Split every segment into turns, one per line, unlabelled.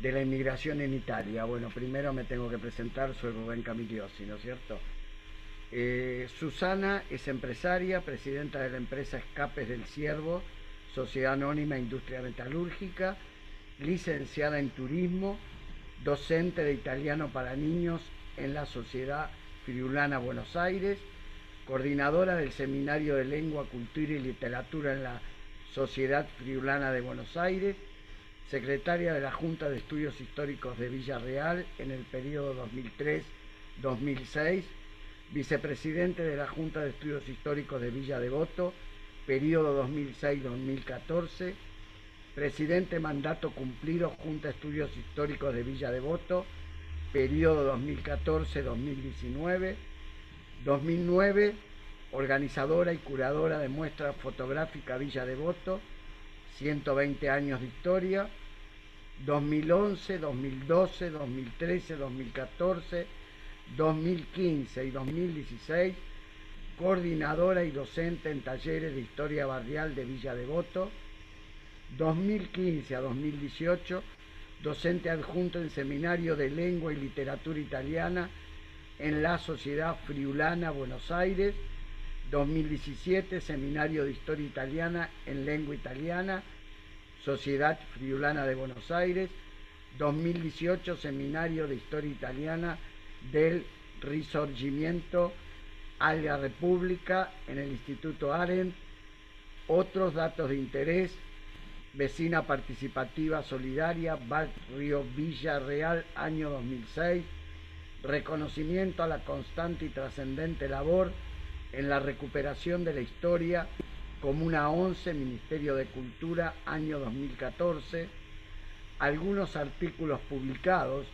de la inmigración en Italia. Bueno, primero me tengo que presentar, soy Rubén Camiliosi, ¿no es cierto? Susana es empresaria, presidenta de la empresa Escapes del Ciervo, Sociedad Anónima Industria Metalúrgica, licenciada en Turismo, docente de italiano para niños en la Sociedad Friulana Buenos Aires, coordinadora del Seminario de Lengua, Cultura y Literatura en la Sociedad Friulana de Buenos Aires, secretaria de la Junta de Estudios Históricos de Villarreal en el periodo 2003-2006, vicepresidente de la Junta de Estudios Históricos de Villa Devoto, periodo 2006-2014, presidente mandato cumplido Junta de Estudios Históricos de Villa Devoto, periodo 2014-2019, 2009, organizadora y curadora de muestra fotográfica Villa Devoto, 120 años de historia, 2011, 2012, 2013, 2014, 2015 y 2016, coordinadora y docente en talleres de historia barrial de Villa Devoto, 2015 a 2018, docente adjunto en Seminario de Lengua y Literatura Italiana en la Sociedad Friulana Buenos Aires, 2017, Seminario de Historia Italiana en Lengua Italiana, Sociedad Friulana de Buenos Aires, 2018, Seminario de Historia Italiana del Risorgimento alla República en el Instituto Arendt. Otros datos de interés: vecina participativa solidaria, Barrio Villarreal, año 2006, reconocimiento a la constante y trascendente labor en la recuperación de la historia, Comuna 11, Ministerio de Cultura, año 2014, algunos artículos publicados: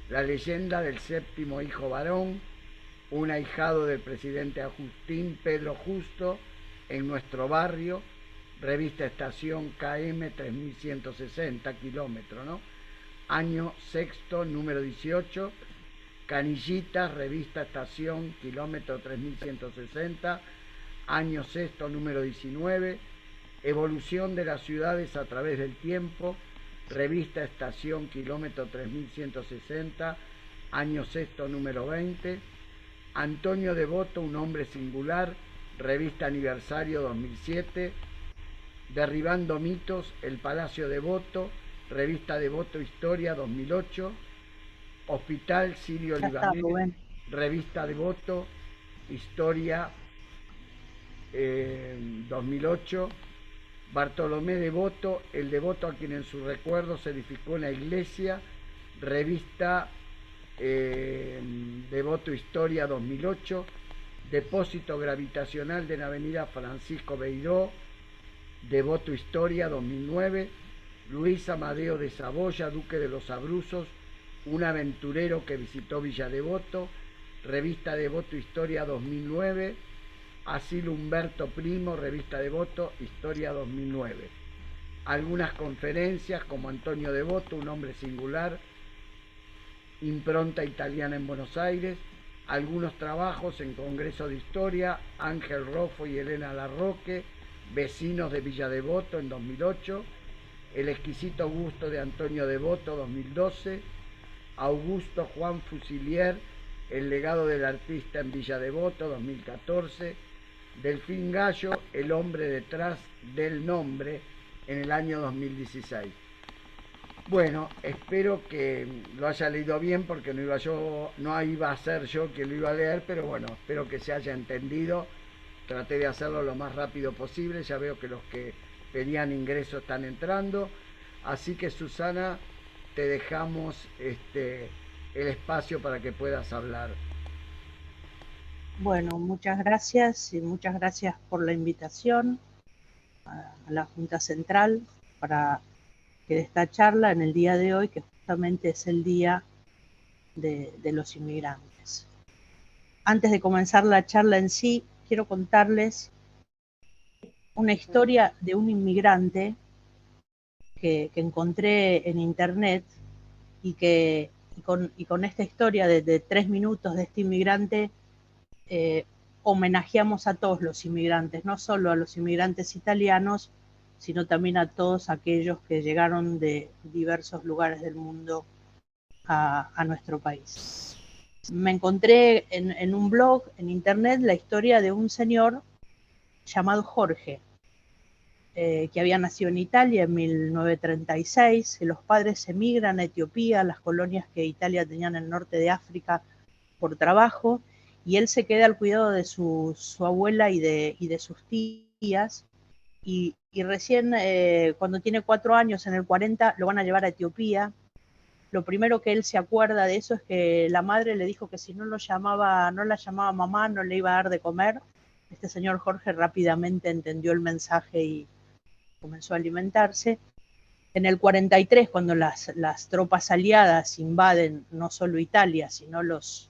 la leyenda del séptimo hijo varón, un ahijado del presidente Agustín Pedro Justo en nuestro barrio, revista Estación KM 3160 kilómetros, ¿no? Año sexto, número 18, Canillitas, revista Estación, kilómetro 3160, año sexto, número 19, Evolución de las ciudades a través del tiempo, revista Estación, kilómetro 3160, año sexto, número 20, Antonio Devoto, un hombre singular, revista Aniversario 2007, Derribando mitos, el Palacio Devoto, revista Devoto Historia 2008, Hospital Sirio
Ya está,
Libanés,
Rubén.
revista Devoto Historia 2008, Bartolomé Devoto, el devoto a quien en su recuerdo se edificó una iglesia, revista Devoto Historia 2008, Depósito Gravitacional de la Avenida Francisco Beiró, Devoto Historia 2009, Luis Amadeo de Saboya, Duque de los Abruzos, un aventurero que visitó Villa Devoto, revista Devoto Historia 2009, Asilo Humberto Primo, revista Devoto Historia 2009. Algunas conferencias como Antonio Devoto, un hombre singular, Impronta Italiana en Buenos Aires, algunos trabajos en Congreso de Historia, Ángel Rofo y Elena Larroque, Vecinos de Villa Devoto en 2008, El exquisito gusto de Antonio Devoto 2012, Augusto Juan Fusilier, El legado del artista en Villa Devoto 2014, Delfín Gallo, El hombre detrás del nombre en el año 2016. Bueno, espero que lo haya leído bien porque no iba a ser yo quien lo iba a leer, pero bueno, espero que se haya entendido. Traté de hacerlo lo más rápido posible, ya veo que los que pedían ingreso están entrando. Así que Susana, te dejamos el espacio para que puedas hablar.
Bueno, muchas gracias y muchas gracias por la invitación a la Junta Central para que de esta charla en el día de hoy, que justamente es el Día de los Inmigrantes. Antes de comenzar la charla en sí, quiero contarles una historia de un inmigrante que encontré en internet y con esta historia de 3 minutos de este inmigrante homenajeamos a todos los inmigrantes, no solo a los inmigrantes italianos, sino también a todos aquellos que llegaron de diversos lugares del mundo a nuestro país. Me encontré en un blog, en internet, la historia de un señor llamado Jorge, que había nacido en Italia en 1936, que los padres emigran a Etiopía, las colonias que Italia tenía en el norte de África, por trabajo, y él se queda al cuidado de su abuela y de sus tías, y recién cuando tiene 4 años, en el 40, lo van a llevar a Etiopía. Lo primero que él se acuerda de eso es que la madre le dijo que si no la llamaba mamá, no le iba a dar de comer. Este señor Jorge rápidamente entendió el mensaje y comenzó a alimentarse. En el 43, cuando las tropas aliadas invaden no solo Italia, sino los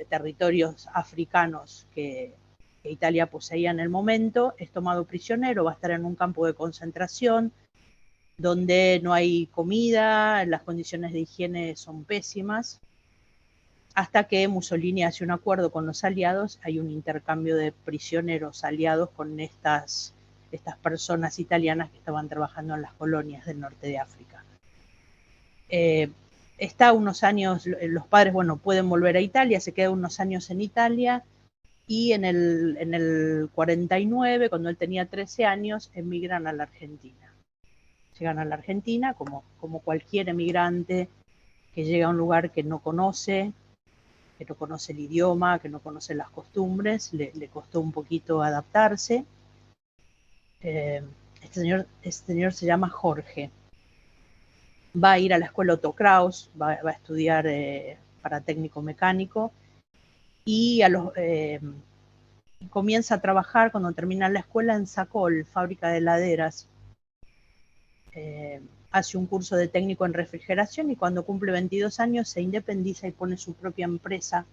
territorios africanos que Italia poseía en el momento, es tomado prisionero, va a estar en un campo de concentración, donde no hay comida, las condiciones de higiene son pésimas, hasta que Mussolini hace un acuerdo con los aliados, hay un intercambio de prisioneros aliados con estas personas italianas que estaban trabajando en las colonias del norte de África. Está unos años, los padres, bueno, pueden volver a Italia, se queda unos años en Italia, y en el 49, cuando él tenía 13 años, emigran a la Argentina. Llegan a la Argentina como cualquier emigrante que llega a un lugar que no conoce el idioma, que no conoce las costumbres, le costó un poquito adaptarse. Este señor se llama Jorge. Va a ir a la escuela Otto Kraus, va a estudiar para técnico mecánico, y comienza a trabajar cuando termina la escuela en Sacol, fábrica de heladeras. Hace un curso de técnico en refrigeración y cuando cumple 22 años se independiza y pone su propia empresa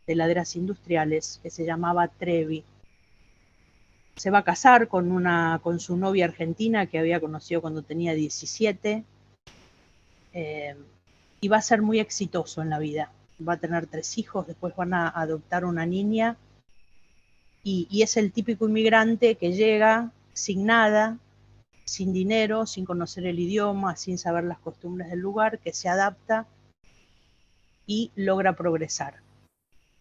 de heladeras industriales que se llamaba Trevi. Se va a casar con su novia argentina que había conocido cuando tenía 17, y va a ser muy exitoso en la vida. Va a tener 3 hijos, después van a adoptar una niña, y es el típico inmigrante que llega sin nada, sin dinero, sin conocer el idioma, sin saber las costumbres del lugar, que se adapta y logra progresar.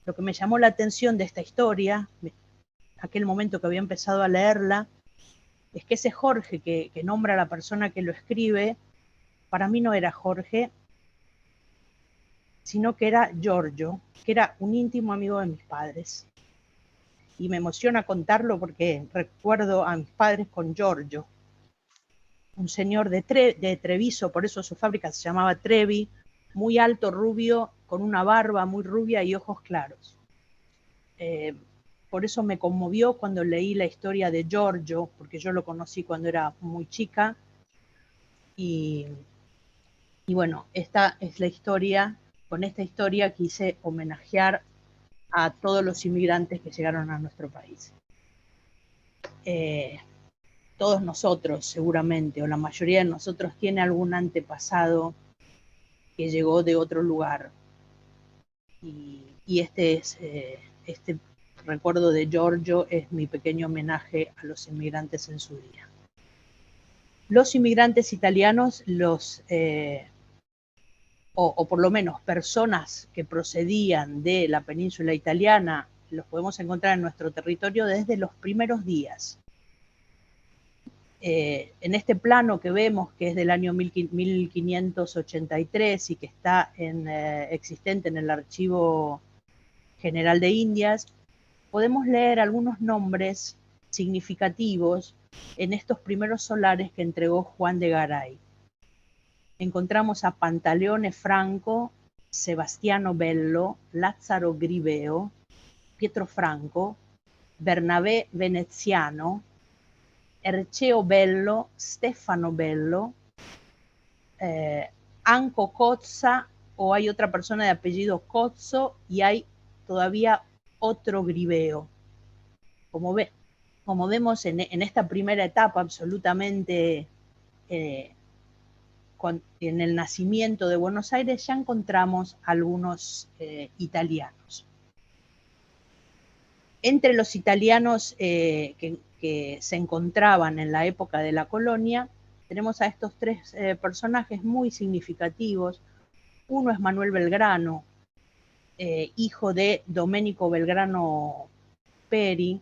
Lo que me llamó la atención de esta historia, aquel momento que había empezado a leerla, es que ese Jorge que nombra a la persona que lo escribe, para mí no era Jorge, sino que era Giorgio, que era un íntimo amigo de mis padres. Y me emociona contarlo porque recuerdo a mis padres con Giorgio, un señor de Treviso, por eso su fábrica se llamaba Trevi, muy alto, rubio, con una barba muy rubia y ojos claros. Por eso me conmovió cuando leí la historia de Giorgio, porque yo lo conocí cuando era muy chica. Y bueno, esta es la historia. Con esta historia quise homenajear a todos los inmigrantes que llegaron a nuestro país. Todos nosotros seguramente, o la mayoría de nosotros, tiene algún antepasado que llegó de otro lugar. Y este recuerdo de Giorgio es mi pequeño homenaje a los inmigrantes en su día. Los inmigrantes italianos, o por lo menos personas que procedían de la península italiana, los podemos encontrar en nuestro territorio desde los primeros días. En este plano que vemos, que es del año 1583 y que está existente en el Archivo General de Indias, podemos leer algunos nombres significativos en estos primeros solares que entregó Juan de Garay. Encontramos a Pantaleone Franco, Sebastiano Bello, Lazzaro Griveo, Pietro Franco, Bernabé Veneziano, Erceo Bello, Stefano Bello, Anco Cozza, o hay otra persona de apellido Cozzo, y hay todavía otro Griveo. Como vemos en esta primera etapa absolutamente en el nacimiento de Buenos Aires, ya encontramos algunos italianos. Entre los italianos que que se encontraban en la época de la colonia, tenemos a estos tres personajes muy significativos. Uno es Manuel Belgrano, hijo de Domenico Belgrano Peri,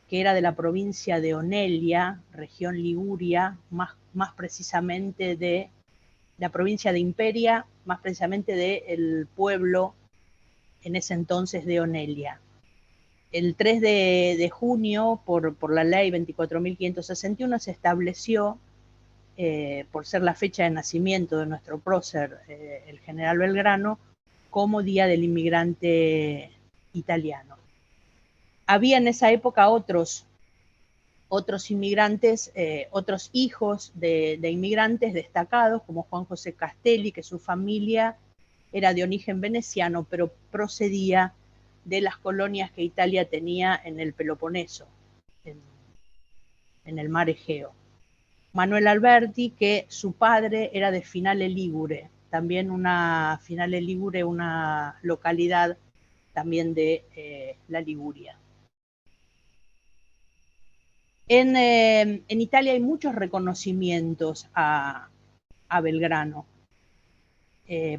que era de la provincia de Onelia, región Liguria, más precisamente de la provincia de Imperia, más precisamente del pueblo en ese entonces de Onelia. El 3 de junio, por la ley 24.561, se estableció, por ser la fecha de nacimiento de nuestro prócer, el general Belgrano, como Día del Inmigrante Italiano. Había en esa época otros inmigrantes, otros hijos de inmigrantes destacados, como Juan José Castelli, que su familia era de origen veneciano, pero procedía de las colonias que Italia tenía en el Peloponeso, en el mar Egeo. Manuel Alberti, que su padre era de Finale Ligure, también Finale Ligure, una localidad también de la Liguria. En Italia hay muchos reconocimientos a Belgrano.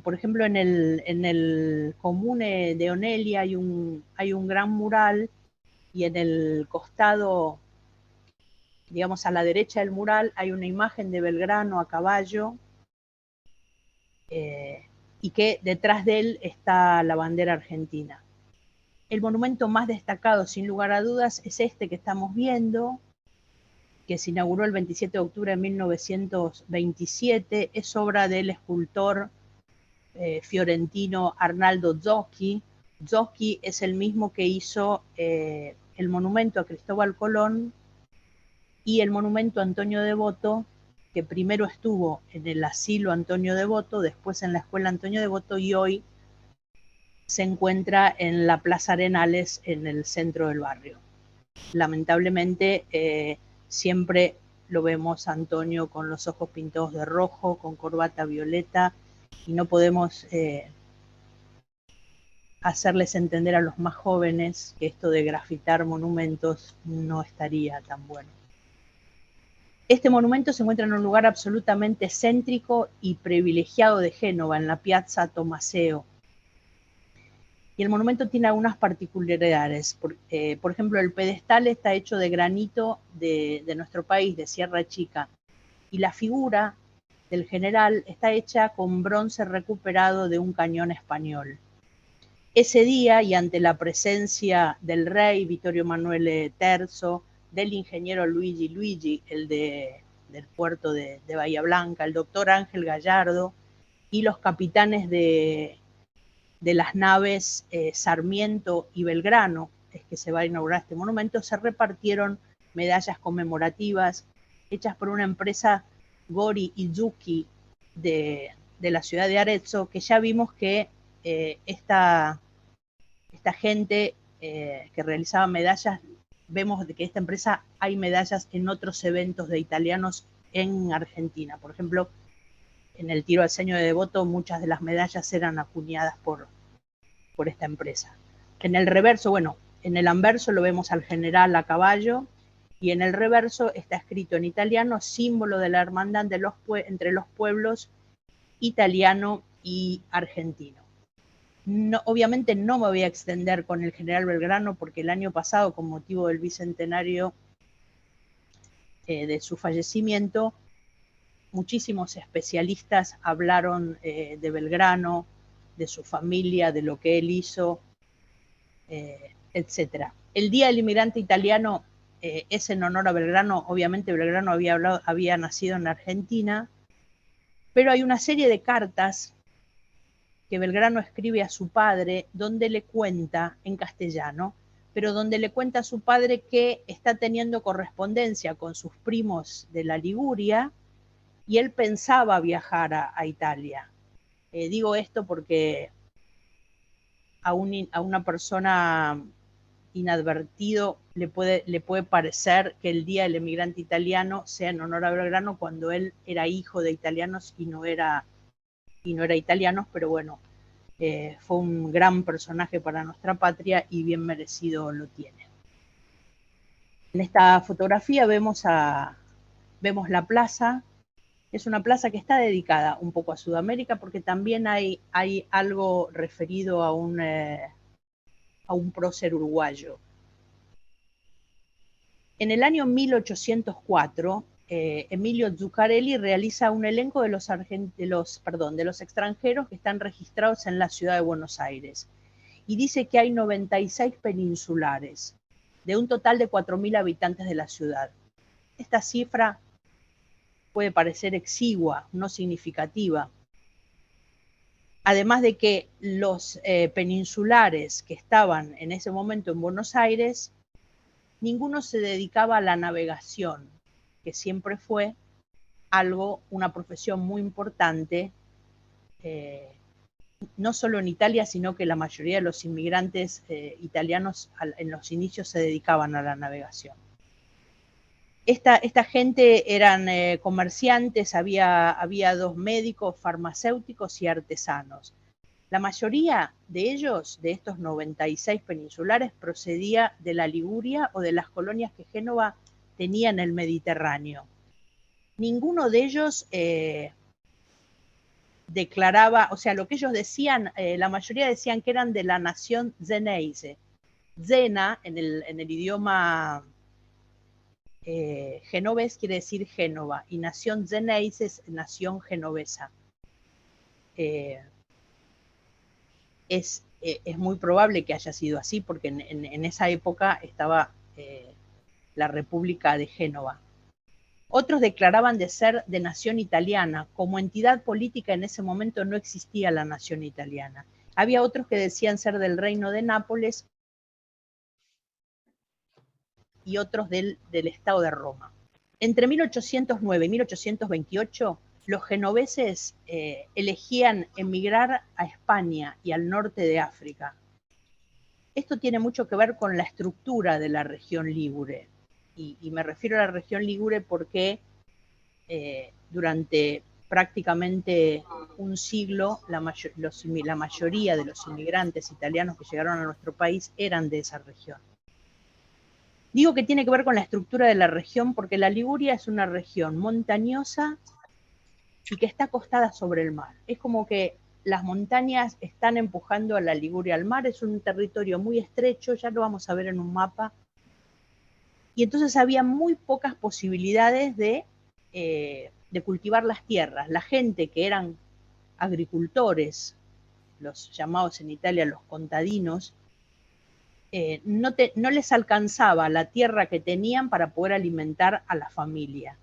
Por ejemplo, en el comune de Onelia hay un gran mural, y en el costado, digamos a la derecha del mural, hay una imagen de Belgrano a caballo, y que detrás de él está la bandera argentina. El monumento más destacado, sin lugar a dudas, es este que estamos viendo, que se inauguró el 27 de octubre de 1927, es obra del escultor fiorentino Arnaldo Zocchi. Zocchi es el mismo que hizo el monumento a Cristóbal Colón y el monumento a Antonio Devoto, que primero estuvo en el asilo Antonio Devoto, después en la escuela Antonio Devoto, y hoy se encuentra en la Plaza Arenales, en el centro del barrio. Lamentablemente, siempre lo vemos a Antonio con los ojos pintados de rojo, con corbata violeta, y no podemos hacerles entender a los más jóvenes que esto de grafitar monumentos no estaría tan bueno. Este monumento se encuentra en un lugar absolutamente céntrico y privilegiado de Génova, en la Piazza Tomaseo. Y el monumento tiene algunas particularidades. Por ejemplo, el pedestal está hecho de granito de nuestro país, de Sierra Chica, y la figura del general está hecha con bronce recuperado de un cañón español. Ese día, y ante la presencia del rey Vittorio Emanuele III, del ingeniero Luigi, el del puerto de Bahía Blanca, el doctor Ángel Gallardo, y los capitanes de las naves Sarmiento y Belgrano, es que se va a inaugurar este monumento, se repartieron medallas conmemorativas hechas por una empresa Gori Izuki de la ciudad de Arezzo, que ya vimos que esta gente que realizaba medallas, vemos que esta empresa hay medallas en otros eventos de italianos en Argentina. Por ejemplo, en el tiro al ceño de Devoto, muchas de las medallas eran acuñadas por esta empresa. En el reverso, bueno, en el anverso lo vemos al general a caballo, y en el reverso está escrito en italiano: símbolo de la hermandad entre los pueblos italiano y argentino. No, obviamente no me voy a extender con el general Belgrano, porque el año pasado, con motivo del bicentenario de su fallecimiento, muchísimos especialistas hablaron de Belgrano, de su familia, de lo que él hizo, etc. El Día del Inmigrante Italiano es en honor a Belgrano. Obviamente Belgrano había nacido en Argentina, pero hay una serie de cartas que Belgrano escribe a su padre, donde le cuenta, en castellano, pero donde le cuenta a su padre que está teniendo correspondencia con sus primos de la Liguria, y él pensaba viajar a Italia. Digo esto porque a una persona inadvertido le puede parecer que el Día del Emigrante Italiano sea en honor a Belgrano, cuando él era hijo de italianos y no era italiano, pero bueno, fue un gran personaje para nuestra patria y bien merecido lo tiene. En esta fotografía vemos la plaza. Es una plaza que está dedicada un poco a Sudamérica porque también hay algo referido a un prócer uruguayo. En el año 1804, Emilio Zuccarelli realiza un elenco de los extranjeros que están registrados en la ciudad de Buenos Aires y dice que hay 96 peninsulares, de un total de 4.000 habitantes de la ciudad. Esta cifra puede parecer exigua, no significativa. Además de que los peninsulares que estaban en ese momento en Buenos Aires, ninguno se dedicaba a la navegación, que siempre fue una profesión muy importante, no solo en Italia, sino que la mayoría de los inmigrantes italianos en los inicios se dedicaban a la navegación. Esta gente eran comerciantes, había 2 médicos, farmacéuticos y artesanos. La mayoría de ellos, de estos 96 peninsulares, procedía de la Liguria o de las colonias que Génova tenía en el Mediterráneo. Ninguno de ellos declaraba, o sea, lo que ellos decían, la mayoría decían que eran de la nación zeneise. Zena, en el idioma genovés, quiere decir Génova, y nación zeneise es nación genovesa. Es muy probable que haya sido así, porque en esa época estaba la República de Génova. Otros declaraban de ser de nación italiana. Como entidad política en ese momento no existía la nación italiana. Había otros que decían ser del reino de Nápoles y otros del estado de Roma. Entre 1809 y 1828, los genoveses elegían emigrar a España y al norte de África. Esto tiene mucho que ver con la estructura de la región Ligure. Y me refiero a la región Ligure porque durante prácticamente un siglo la mayoría de los inmigrantes italianos que llegaron a nuestro país eran de esa región. Digo que tiene que ver con la estructura de la región porque la Liguria es una región montañosa y que está acostada sobre el mar. Es como que las montañas están empujando a la Liguria al mar, es un territorio muy estrecho, ya lo vamos a ver en un mapa, y entonces había muy pocas posibilidades de cultivar las tierras. La gente que eran agricultores, los llamados en Italia los contadinos, no les alcanzaba la tierra que tenían para poder alimentar a la familia.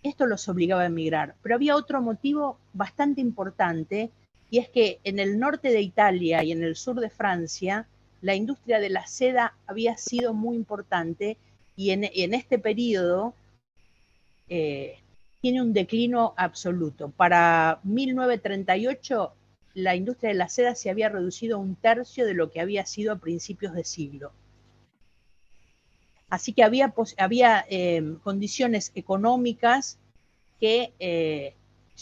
Esto los obligaba a emigrar. Pero había otro motivo bastante importante, y es que en el norte de Italia y en el sur de Francia, la industria de la seda había sido muy importante, y en este periodo tiene un declino absoluto. Para 1938, la industria de la seda se había reducido a 1/3 de lo que había sido a principios de siglo. Así que había condiciones económicas que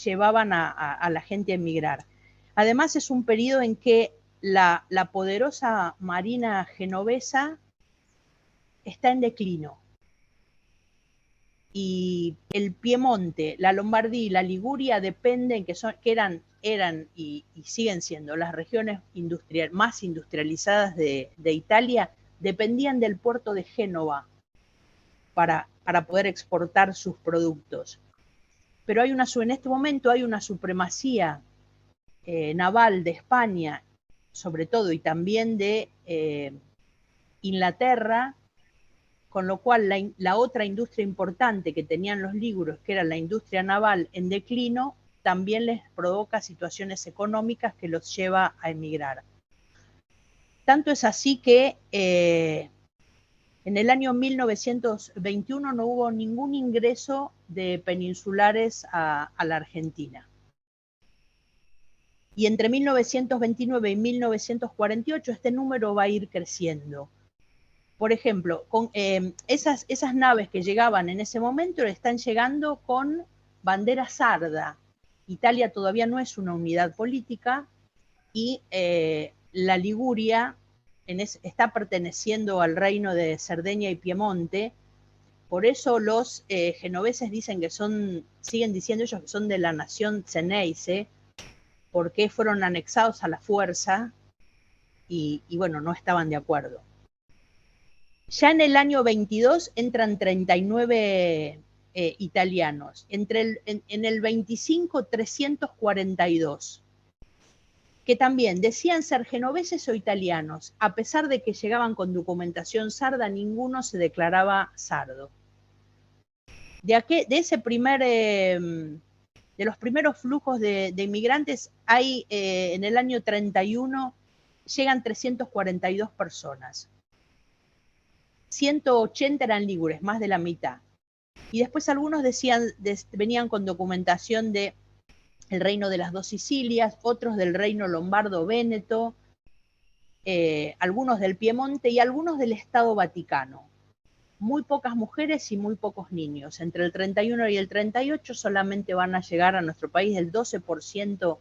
llevaban a la gente a emigrar. Además, es un periodo en que la poderosa marina genovesa está en declino. Y el Piemonte, la Lombardía y la Liguria dependen, que eran y siguen siendo las regiones más industrializadas de Italia, dependían del puerto de Génova para poder exportar sus productos. Pero en este momento hay una supremacía naval de España, sobre todo, y también de Inglaterra, con lo cual la otra industria importante que tenían los líguros, que era la industria naval en declino, también les provoca situaciones económicas que los lleva a emigrar. Tanto es así que en el año 1921 no hubo ningún ingreso de peninsulares a la Argentina. Y entre 1929 y 1948 este número va a ir creciendo. Por ejemplo, esas naves que llegaban en ese momento están llegando con bandera sarda. Italia todavía no es una unidad política y la Liguria está perteneciendo al reino de Cerdeña y Piemonte. Por eso los genoveses dicen que siguen diciendo ellos que son de la nación Ceneice, porque fueron anexados a la fuerza y bueno, no estaban de acuerdo. Ya en el año 22 entran 39 italianos. En el 25, 342, que también decían ser genoveses o italianos. A pesar de que llegaban con documentación sarda, ninguno se declaraba sardo. De los primeros flujos de inmigrantes, en el año 31 llegan 342 personas. 180 eran ligures, más de la mitad. Y después algunos venían con documentación del reino de las dos Sicilias, otros del reino lombardo-véneto, algunos del Piemonte y algunos del Estado Vaticano. Muy pocas mujeres y muy pocos niños. Entre el 31 y el 38 solamente van a llegar a nuestro país el 12%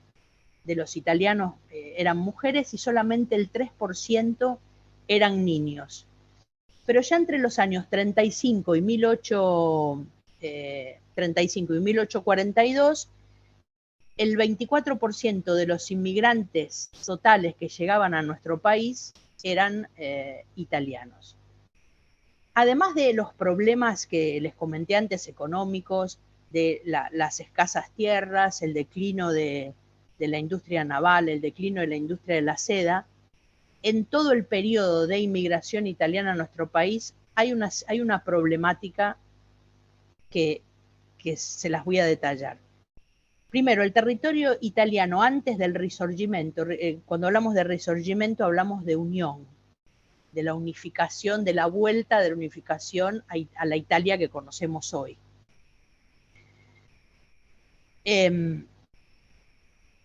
de los italianos eran mujeres y solamente el 3% eran niños. Pero ya entre los años 35 y 1842, el 24% de los inmigrantes totales que llegaban a nuestro país eran italianos. Además de los problemas que les comenté antes económicos, de las escasas tierras, el declino de la industria naval, el declino de la industria de la seda, en todo el periodo de inmigración italiana a nuestro país hay una problemática que se las voy a detallar. Primero, el territorio italiano antes del Risorgimento, cuando hablamos de Risorgimento hablamos de unión, de la unificación, de la vuelta de la unificación a la Italia que conocemos hoy.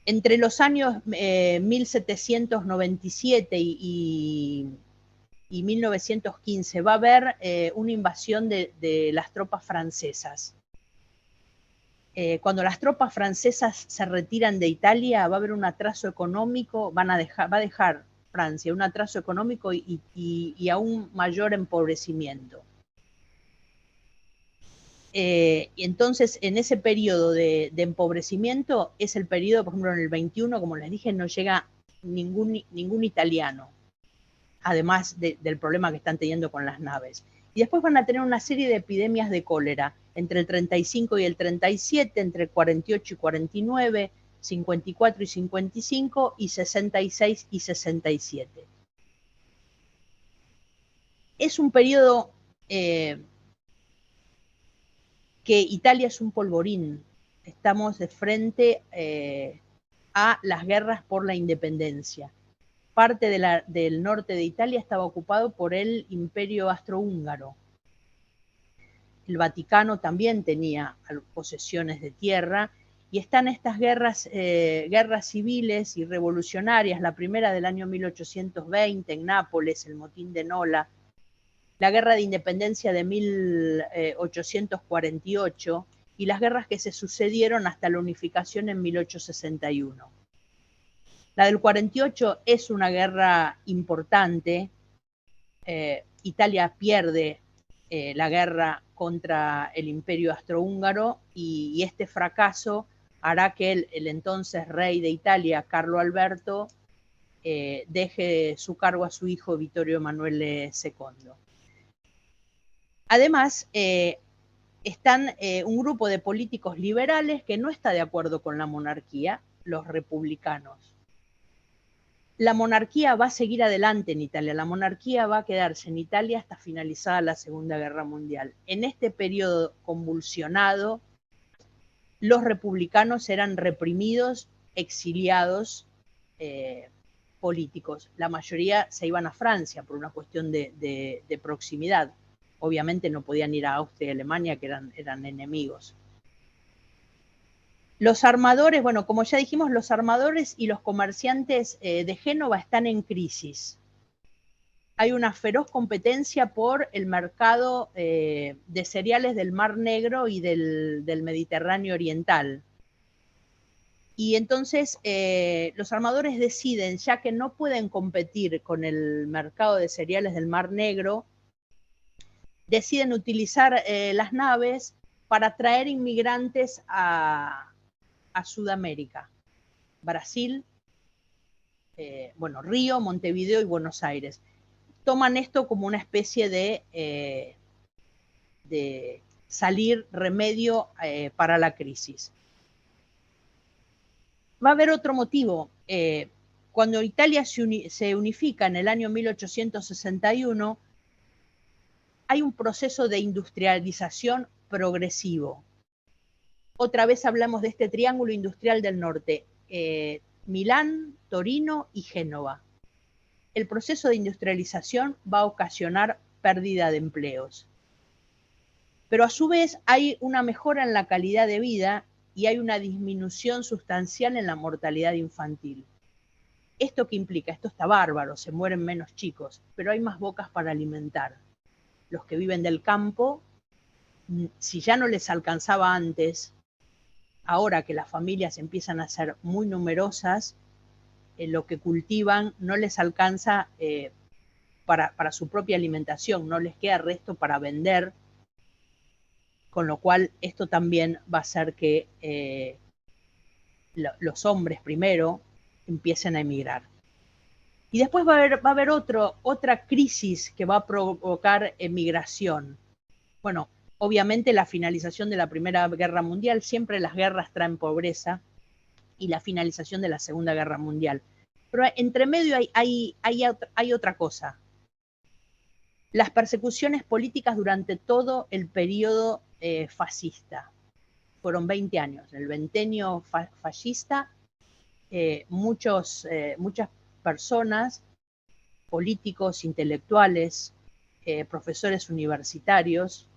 Entre los años 1797 y 1915 va a haber una invasión de las tropas francesas. Cuando las tropas francesas se retiran de Italia va a haber un atraso económico, va a dejar Francia un atraso económico y aún mayor empobrecimiento. Y entonces, en ese periodo de empobrecimiento, es el periodo, por ejemplo, en el 21, como les dije, no llega ningún italiano, además del problema que están teniendo con las naves. Y después van a tener una serie de epidemias de cólera, entre el 35 y el 37, entre el 48 y 49, 54 y 55, y 66 y 67. Es un periodo que Italia es un polvorín. Estamos de frente a las guerras por la independencia. Parte del norte de Italia estaba ocupado por el Imperio Austrohúngaro. El Vaticano también tenía posesiones de tierra y están estas guerras civiles y revolucionarias, la primera del año 1820 en Nápoles, el motín de Nola, la guerra de independencia de 1848 y las guerras que se sucedieron hasta la unificación en 1861. La del 48 es una guerra importante. Italia pierde la guerra contra el Imperio Austrohúngaro y este fracaso hará que el entonces rey de Italia, Carlo Alberto, deje su cargo a su hijo Vittorio Emanuele II. Además, están un grupo de políticos liberales que no está de acuerdo con la monarquía, los republicanos. La monarquía va a seguir adelante en Italia, la monarquía va a quedarse en Italia hasta finalizada la Segunda Guerra Mundial. En este periodo convulsionado, los republicanos eran reprimidos, exiliados políticos. La mayoría se iban a Francia por una cuestión de proximidad. Obviamente no podían ir a Austria y Alemania, que eran enemigos. Los armadores, bueno, como ya dijimos, los armadores y los comerciantes de Génova están en crisis. Hay una feroz competencia por el mercado de cereales del Mar Negro y del Mediterráneo Oriental. Y entonces los armadores deciden, ya que no pueden competir con el mercado de cereales del Mar Negro, deciden utilizar las naves para traer inmigrantes a Sudamérica, Brasil, bueno, Río, Montevideo y Buenos Aires. Toman esto como una especie de salir remedio para la crisis. Va a haber otro motivo. Cuando Italia se unifica en el año 1861, hay un proceso de industrialización progresivo. Otra vez hablamos de este triángulo industrial del norte, Milán, Torino y Génova. El proceso de industrialización va a ocasionar pérdida de empleos. Pero a su vez hay una mejora en la calidad de vida y hay una disminución sustancial en la mortalidad infantil. ¿Esto qué implica? Esto está bárbaro, se mueren menos chicos, pero hay más bocas para alimentar. Los que viven del campo, si ya no les alcanzaba antes, ahora que las familias empiezan a ser muy numerosas, lo que cultivan no les alcanza para su propia alimentación, no les queda resto para vender, con lo cual esto también va a hacer que los hombres primero empiecen a emigrar. Y después va a haber otra crisis que va a provocar emigración. Bueno, obviamente la finalización de la Primera Guerra Mundial, siempre las guerras traen pobreza, y la finalización de la Segunda Guerra Mundial. Pero entre medio hay otra cosa. Las persecuciones políticas durante todo el periodo fascista. Fueron 20 años. El ventenio fascista, muchas personas, políticos, intelectuales, profesores universitarios,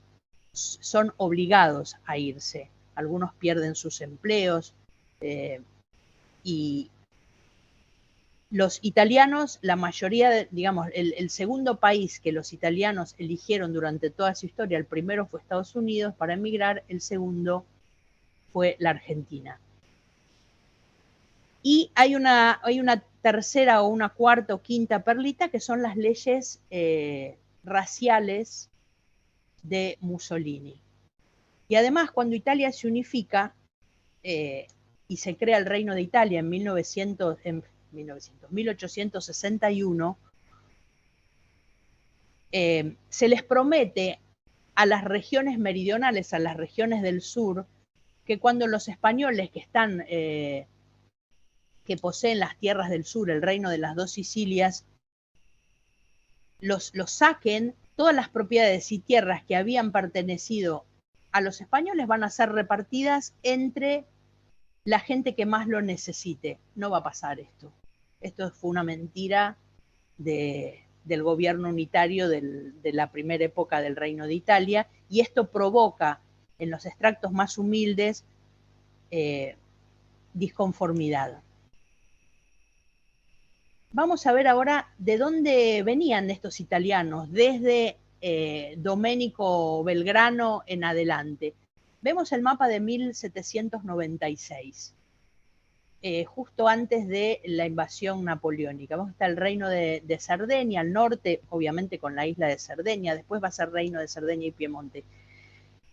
son obligados a irse. Algunos pierden sus empleos y los italianos, la mayoría, digamos, el segundo país que los italianos eligieron durante toda su historia, el primero fue Estados Unidos para emigrar, el segundo fue la Argentina. Y hay una tercera o una cuarta o quinta perlita que son las leyes raciales de Mussolini. Y además, cuando Italia se unifica y se crea el Reino de Italia en 1861, se les promete a las regiones meridionales, a las regiones del sur, que cuando los españoles que poseen las tierras del sur, el reino de las dos Sicilias, los saquen, todas las propiedades y tierras que habían pertenecido a los españoles van a ser repartidas entre la gente que más lo necesite. No va a pasar esto. Esto fue una mentira del gobierno unitario de la primera época del Reino de Italia, y esto provoca en los extractos más humildes disconformidad. Vamos a ver ahora de dónde venían estos italianos, desde Domenico Belgrano en adelante. Vemos el mapa de 1796, justo antes de la invasión napoleónica. Vamos a estar el reino de Cerdeña, al norte, obviamente con la isla de Cerdeña, después va a ser reino de Cerdeña y Piemonte.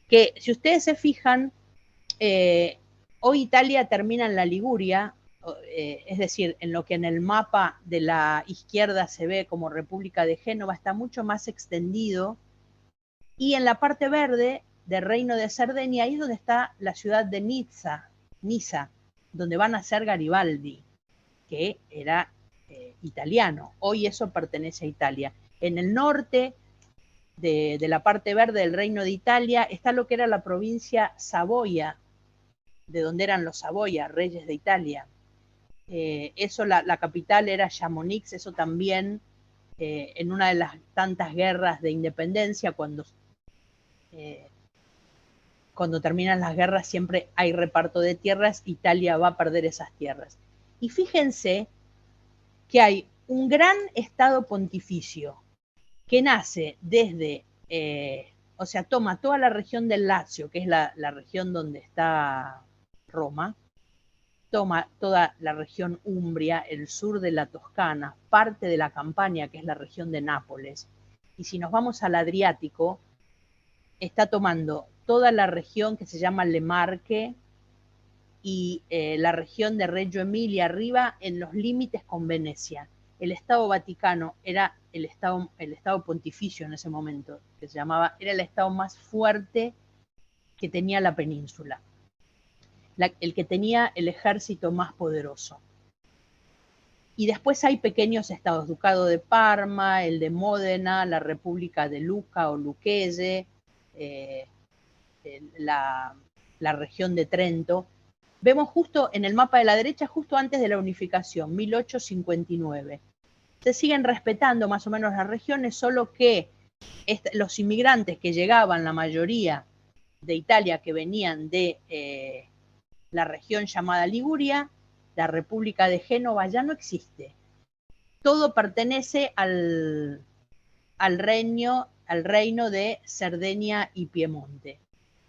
Que si ustedes se fijan, hoy Italia termina en la Liguria, es decir, en lo que en el mapa de la izquierda se ve como República de Génova, está mucho más extendido, y en la parte verde del reino de Cerdeña, ahí es donde está la ciudad de Niza, donde va a nacer Garibaldi, que era italiano. Hoy eso pertenece a Italia. En el norte de la parte verde del Reino de Italia está lo que era la provincia Saboya, de donde eran los Saboya, reyes de Italia. Eso, la capital era Chamonix. Eso también en una de las tantas guerras de independencia, cuando terminan las guerras siempre hay reparto de tierras. Italia va a perder esas tierras. Y fíjense que hay un gran estado pontificio que nace desde, o sea, toma toda la región del Lacio, que es la región donde está Roma, toma toda la región Umbria, el sur de la Toscana, parte de la Campania, que es la región de Nápoles. Y si nos vamos al Adriático, está tomando toda la región que se llama Le Marche y la región de Reggio Emilia arriba en los límites con Venecia. El Estado Vaticano era el Estado pontificio en ese momento, que se llamaba, era el Estado más fuerte que tenía la península, el que tenía el ejército más poderoso. Y después hay pequeños estados, Ducado de Parma, el de Módena, la República de Lucca o Lucchese, la región de Trento. Vemos justo en el mapa de la derecha, justo antes de la unificación, 1859. Se siguen respetando más o menos las regiones, solo que los inmigrantes que llegaban, la mayoría de Italia, que venían de la región llamada Liguria, la República de Génova ya no existe. Todo pertenece al reino de Cerdeña y Piemonte.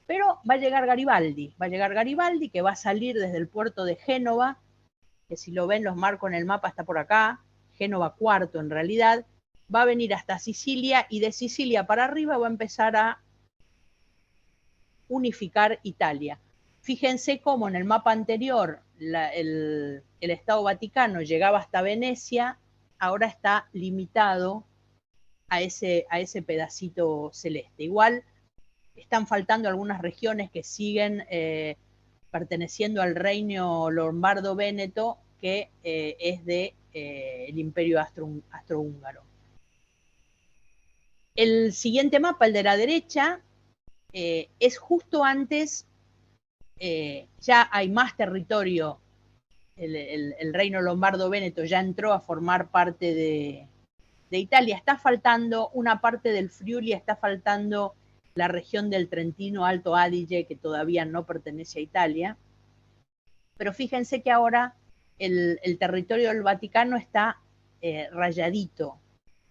Pero va a llegar Garibaldi que va a salir desde el puerto de Génova, que si lo ven los marco en el mapa está por acá, Génova IV en realidad, va a venir hasta Sicilia y de Sicilia para arriba va a empezar a unificar Italia. Fíjense cómo en el mapa anterior el Estado Vaticano llegaba hasta Venecia, ahora está limitado a ese pedacito celeste. Igual están faltando algunas regiones que siguen perteneciendo al reino lombardo-véneto, que es del Imperio Austrohúngaro. El siguiente mapa, el de la derecha, es justo antes, ya hay más territorio, el reino lombardo-véneto ya entró a formar parte de Italia. Está faltando una parte del Friuli, está faltando la región del Trentino Alto Adige, que todavía no pertenece a Italia. Pero fíjense que ahora el territorio del Vaticano está rayadito.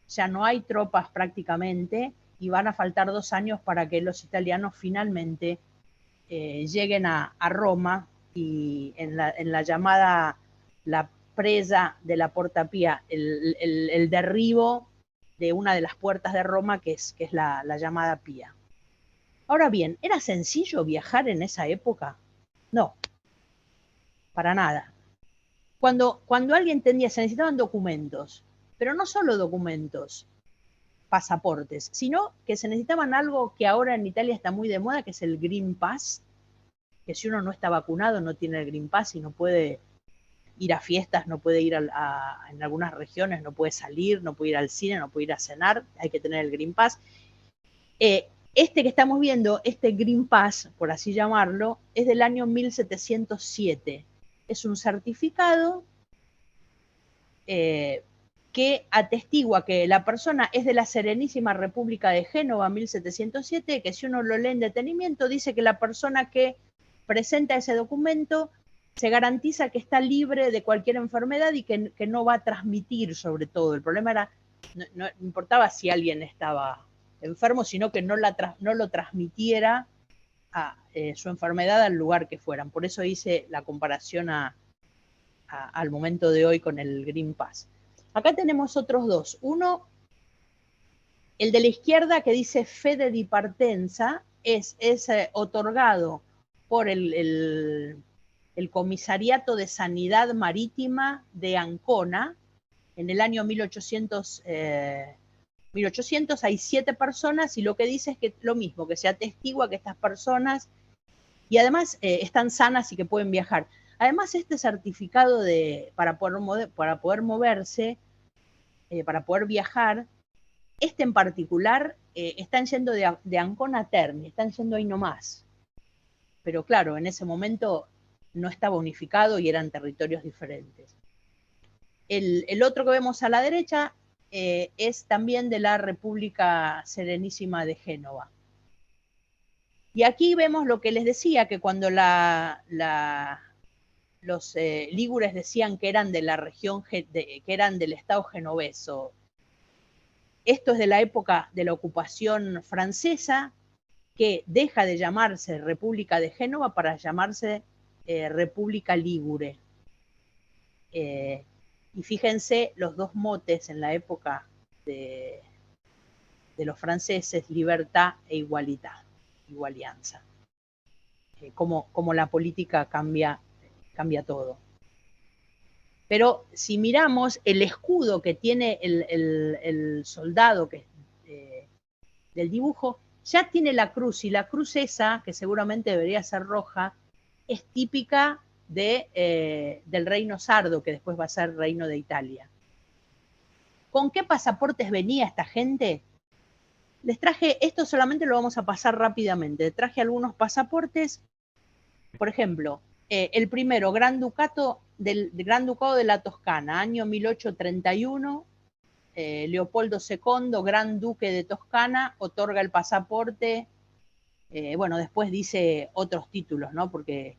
Ya no hay tropas prácticamente y van a faltar 2 años para que los italianos finalmente lleguen a Roma y en la llamada la presa de la Porta Pía, el derribo de una de las puertas de Roma, que es la llamada Pía. Ahora bien, ¿era sencillo viajar en esa época? No, para nada. Cuando alguien tenía, se necesitaban documentos, pero no solo documentos, pasaportes, sino que se necesitaban algo que ahora en Italia está muy de moda, que es el Green Pass, que si uno no está vacunado no tiene el Green Pass y no puede ir a fiestas, no puede ir en algunas regiones, no puede salir, no puede ir al cine, no puede ir a cenar, hay que tener el Green Pass. Este que estamos viendo, este Green Pass, por así llamarlo, es del año 1707. Es un certificado que atestigua que la persona es de la Serenísima República de Génova, 1707, que si uno lo lee en detenimiento, dice que la persona que presenta ese documento se garantiza que está libre de cualquier enfermedad y que no va a transmitir, sobre todo. El problema era, no importaba si alguien estaba enfermo, sino que no lo transmitiera su enfermedad al lugar que fueran. Por eso hice la comparación al momento de hoy con el Green Pass. Acá tenemos otros dos. Uno, el de la izquierda, que dice Fede di Partenza, es otorgado por el Comisariato de Sanidad Marítima de Ancona en el año 1800. 1800 hay 7 personas y lo que dice es que lo mismo, que se atestigua que estas personas y además están sanas y que pueden viajar. Además, este certificado para poder moverse, para poder viajar, este en particular están yendo de Ancona a Terni, están yendo ahí nomás. Pero claro, en ese momento no estaba unificado y eran territorios diferentes. El otro que vemos a la derecha es también de la República Serenísima de Génova. Y aquí vemos lo que les decía, que cuando los lígures decían que eran de la región, que eran del Estado genoveso, esto es de la época de la ocupación francesa, que deja de llamarse República de Génova para llamarse República Ligure. Y fíjense los dos motes en la época de los franceses, libertad e igualdad, igualianza. Como la política cambia todo. Pero si miramos el escudo que tiene el soldado del dibujo, ya tiene la cruz, y la cruz esa, que seguramente debería ser roja, es típica del reino sardo, que después va a ser reino de Italia. ¿Con qué pasaportes venía esta gente? Les traje, esto solamente lo vamos a pasar rápidamente, traje algunos pasaportes. Por ejemplo, el primero, Gran Ducado de la Toscana, año 1831, Leopoldo II, Gran Duque de Toscana, otorga el pasaporte. Bueno, después dice otros títulos, ¿no? Porque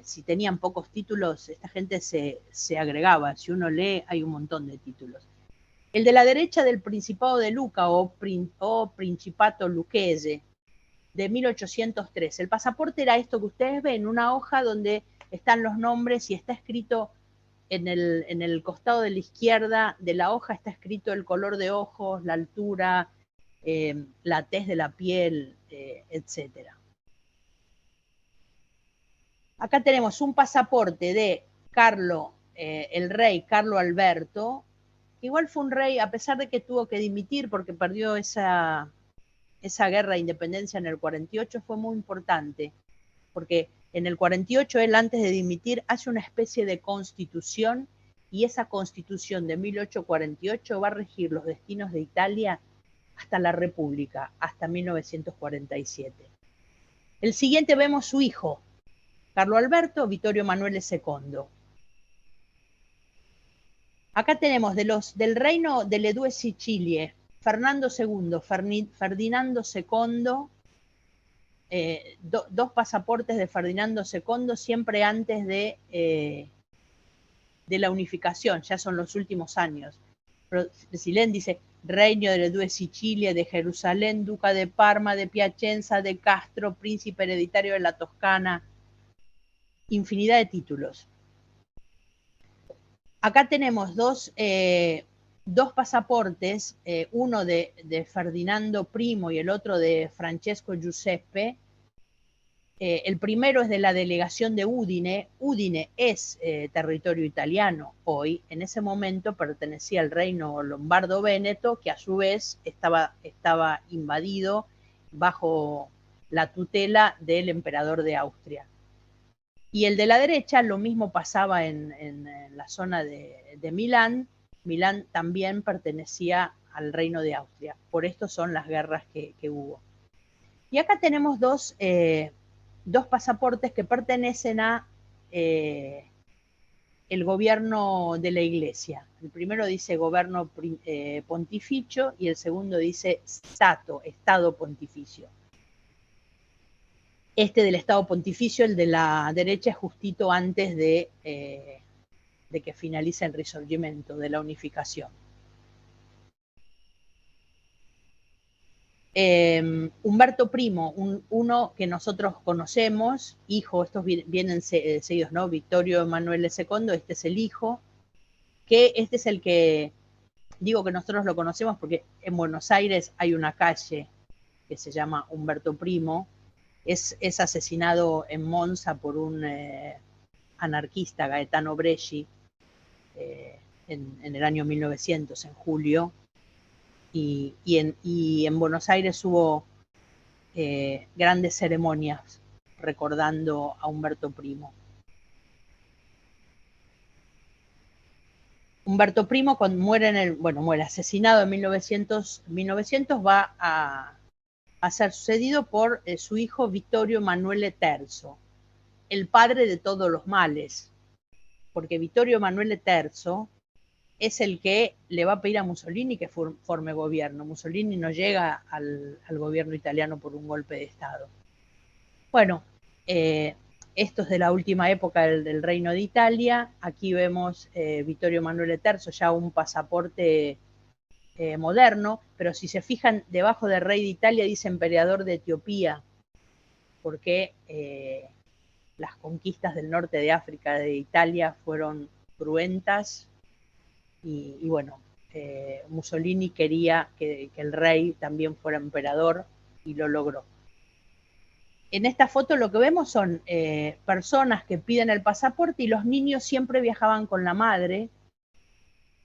si tenían pocos títulos, esta gente se agregaba. Si uno lee, hay un montón de títulos. El de la derecha, del Principado de Luca o Principato Lucchese, de 1803. El pasaporte era esto que ustedes ven, una hoja donde están los nombres y está escrito en el costado de la izquierda de la hoja, está escrito el color de ojos, la altura, la tez de la piel, etc. Acá tenemos un pasaporte de el rey Carlo Alberto, que igual fue un rey, a pesar de que tuvo que dimitir porque perdió esa guerra de independencia en el 48, fue muy importante, porque en el 48 él, antes de dimitir, hace una especie de constitución, y esa constitución de 1848 va a regir los destinos de Italia hasta la República, hasta 1947. El siguiente vemos su hijo, Carlo Alberto Vittorio Emanuele II. Acá tenemos del reino delle Due Sicilie, Fernando II, Ferdinando II, dos pasaportes de Ferdinando II, siempre antes de la unificación, ya son los últimos años. Silén dice, Reino delle Due Sicilie, de Jerusalén, Duca de Parma, de Piacenza, de Castro, Príncipe hereditario de la Toscana, infinidad de títulos. Acá tenemos dos pasaportes, uno de Ferdinando Primo y el otro de Francesco Giuseppe. El primero es de la delegación de Udine. Udine es territorio italiano hoy. En ese momento pertenecía al reino lombardo-véneto, que a su vez estaba invadido bajo la tutela del emperador de Austria. Y el de la derecha, lo mismo pasaba en la zona de Milán. Milán también pertenecía al reino de Austria. Por esto son las guerras que hubo. Y acá tenemos dos pasaportes que pertenecen a el gobierno de la Iglesia. El primero dice gobierno pontificio y el segundo dice Stato, Estado pontificio. Este del Estado pontificio, el de la derecha, es justito antes de que finalice el Risorgimento, de la unificación. Umberto Primo, uno que nosotros conocemos, hijo, estos vienen seguidos, ¿no? Vittorio Emanuele II, este es el hijo, que este es el que, digo que nosotros lo conocemos porque en Buenos Aires hay una calle que se llama Umberto Primo. Es asesinado en Monza por un anarquista, Gaetano Bresci, en el año 1900, en julio, y en Buenos Aires hubo grandes ceremonias recordando a Umberto Primo. Umberto Primo, cuando muere asesinado en 1900, va a ser sucedido por su hijo Vittorio Emanuele III, el padre de todos los males, porque Vittorio Emanuele III es el que le va a pedir a Mussolini que forme gobierno. Mussolini no llega al gobierno italiano por un golpe de Estado. Bueno, esto es de la última época del Reino de Italia. Aquí vemos Vittorio Emanuele III, ya un pasaporte moderno, pero si se fijan, debajo del rey de Italia dice emperador de Etiopía, porque las conquistas del norte de África de Italia fueron cruentas y bueno, Mussolini quería que el rey también fuera emperador y lo logró. En esta foto lo que vemos son personas que piden el pasaporte y los niños siempre viajaban con la madre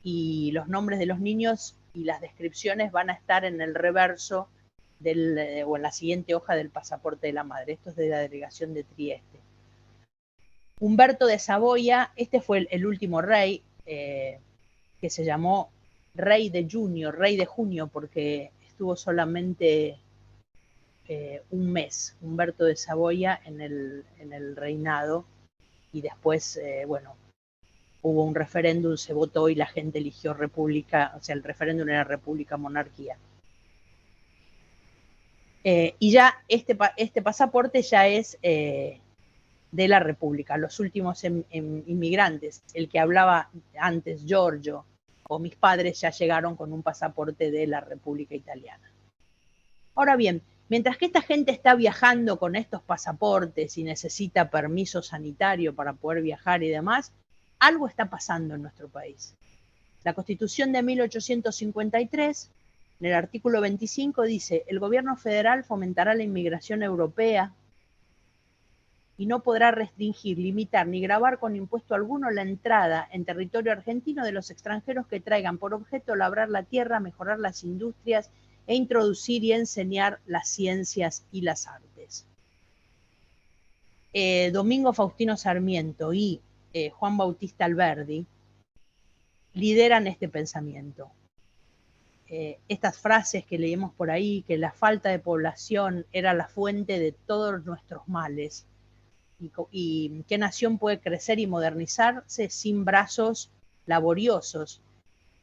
y los nombres de los niños y las descripciones van a estar en el reverso o en la siguiente hoja del pasaporte de la madre. Esto es de la delegación de Trieste. Humberto de Saboya, este fue el último rey que se llamó rey de junio, porque estuvo solamente un mes, Humberto de Saboya en el reinado, y después, bueno, hubo un referéndum, se votó y la gente eligió república, o sea, el referéndum era república-monarquía. Y ya este pasaporte ya es de la república. Los últimos inmigrantes, el que hablaba antes, Giorgio, o mis padres, ya llegaron con un pasaporte de la República Italiana. Ahora bien, mientras que esta gente está viajando con estos pasaportes y necesita permiso sanitario para poder viajar y demás, algo está pasando en nuestro país. La Constitución de 1853, en el artículo 25, dice: el gobierno federal fomentará la inmigración europea y no podrá restringir, limitar ni gravar con impuesto alguno la entrada en territorio argentino de los extranjeros que traigan por objeto labrar la tierra, mejorar las industrias e introducir y enseñar las ciencias y las artes. Domingo Faustino Sarmiento y Juan Bautista Alberdi lideran este pensamiento. Estas frases que leímos por ahí, que la falta de población era la fuente de todos nuestros males, y qué nación puede crecer y modernizarse sin brazos laboriosos.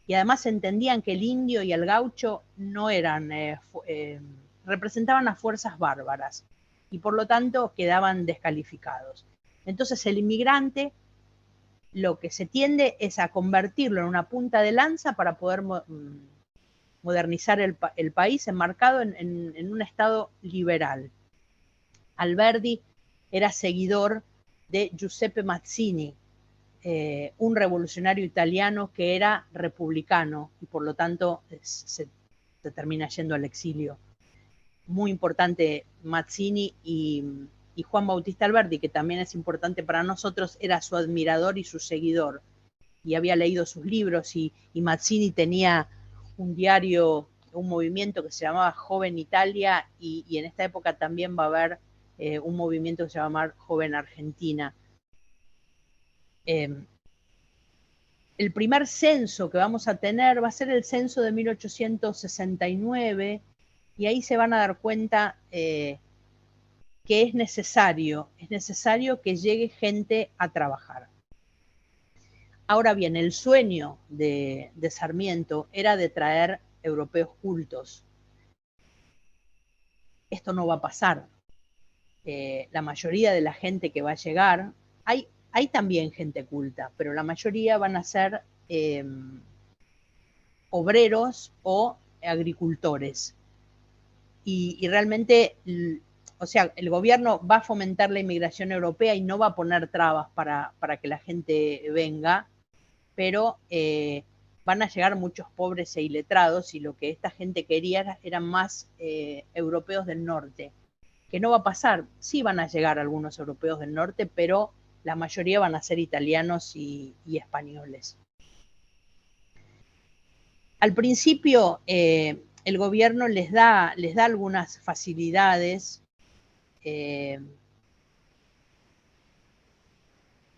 Y además entendían que el indio y el gaucho no eran, representaban a fuerzas bárbaras y por lo tanto quedaban descalificados. Entonces el inmigrante lo que se tiende es a convertirlo en una punta de lanza para poder modernizar el país enmarcado en un estado liberal. Alberdi era seguidor de Giuseppe Mazzini, un revolucionario italiano que era republicano y por lo tanto se termina yendo al exilio. Muy importante Mazzini, y Juan Bautista Alberdi, que también es importante para nosotros, era su admirador y su seguidor y había leído sus libros, y Mazzini tenía un diario, un movimiento que se llamaba Joven Italia, y en esta época también va a haber un movimiento que se llama Joven Argentina. El primer censo que vamos a tener va a ser el censo de 1869, y ahí se van a dar cuenta que es necesario que llegue gente a trabajar. Ahora bien, el sueño de Sarmiento era de traer europeos cultos. Esto no va a pasar. La mayoría de la gente que va a llegar, hay también gente culta, pero la mayoría van a ser obreros o agricultores. Y realmente, o sea, el gobierno va a fomentar la inmigración europea y no va a poner trabas para que la gente venga, pero van a llegar muchos pobres e iletrados, y lo que esta gente quería eran más europeos del norte, que no va a pasar. Sí van a llegar algunos europeos del norte, pero la mayoría van a ser italianos y españoles. Al principio el gobierno les da algunas facilidades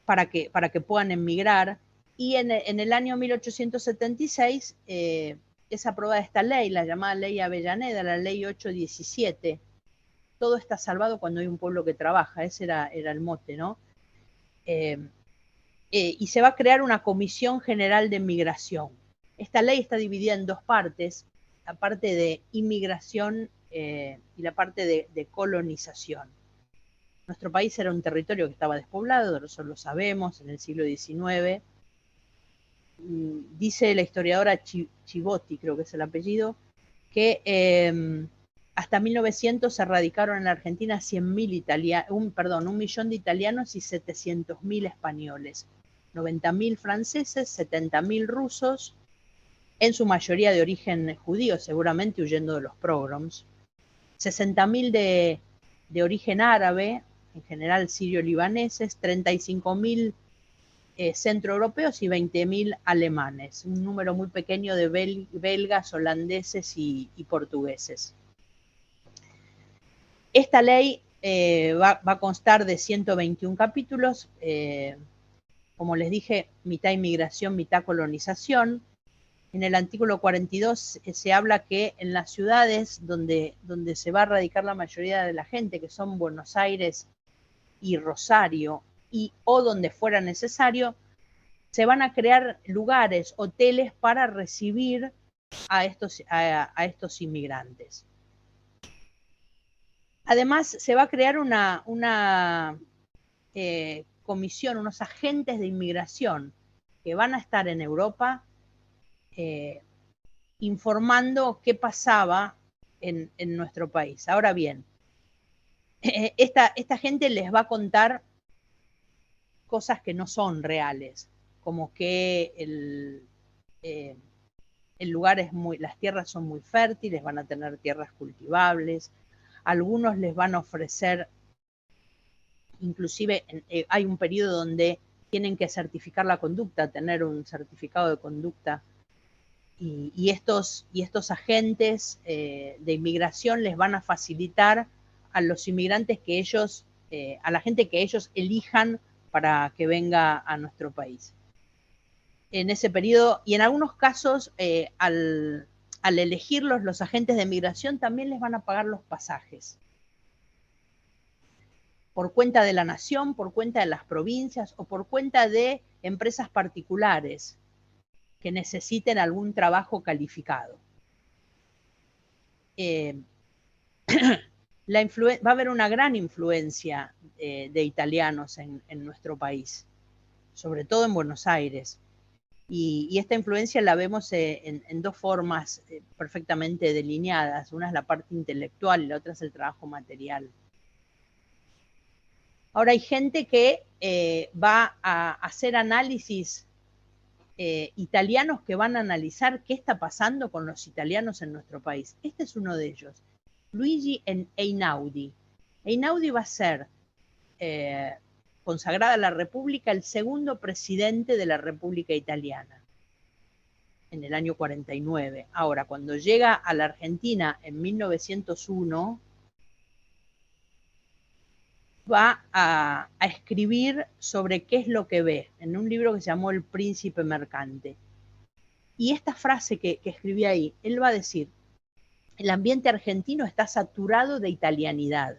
para que puedan emigrar, y en el año 1876 es aprobada esta ley, la llamada Ley Avellaneda, la Ley 817. Todo está salvado cuando hay un pueblo que trabaja, ese era el mote, ¿no? Y se va a crear una Comisión General de Migración. Esta ley está dividida en dos partes: la parte de inmigración y la parte de colonización. Nuestro país era un territorio que estaba despoblado, eso lo sabemos, en el siglo XIX. Dice la historiadora Chivotti, creo que es el apellido, que hasta 1900 se radicaron en la Argentina 100.000 1 millón de italianos y 700.000 españoles. 90.000 franceses, 70.000 rusos, en su mayoría de origen judío, seguramente huyendo de los pogroms, 60.000 de origen árabe, en general sirio-libaneses, 35.000 centroeuropeos y 20.000 alemanes, un número muy pequeño de belgas, holandeses y portugueses. Esta ley va a constar de 121 capítulos, como les dije, mitad inmigración, mitad colonización. En el artículo 42 se habla que en las ciudades donde se va a radicar la mayoría de la gente, que son Buenos Aires y Rosario, o donde fuera necesario, se van a crear lugares, hoteles para recibir a estos inmigrantes. Además, se va a crear una comisión, unos agentes de inmigración que van a estar en Europa informando qué pasaba en nuestro país. Ahora bien, esta gente les va a contar cosas que no son reales, como que el lugar las tierras son muy fértiles, van a tener tierras cultivables, algunos les van a ofrecer, inclusive hay un periodo donde tienen que certificar la conducta, tener un certificado de conducta, y estos agentes de inmigración les van a facilitar a los inmigrantes que ellos, a la gente que ellos elijan para que venga a nuestro país. En ese periodo, y en algunos casos, al elegirlos, los agentes de migración también les van a pagar los pasajes. Por cuenta de la nación, por cuenta de las provincias o por cuenta de empresas particulares que necesiten algún trabajo calificado. Va a haber una gran influencia de italianos en nuestro país, sobre todo en Buenos Aires. Y esta influencia la vemos en dos formas perfectamente delineadas. Una es la parte intelectual y la otra es el trabajo material. Ahora hay gente que va a hacer análisis italianos que van a analizar qué está pasando con los italianos en nuestro país. Este es uno de ellos, Luigi Einaudi. Einaudi va a ser consagrada a la República, el segundo presidente de la República Italiana en el año 49. Ahora, cuando llega a la Argentina en 1901, va a escribir sobre qué es lo que ve, en un libro que se llamó El Príncipe Mercante. Y esta frase que escribí ahí, él va a decir, el ambiente argentino está saturado de italianidad.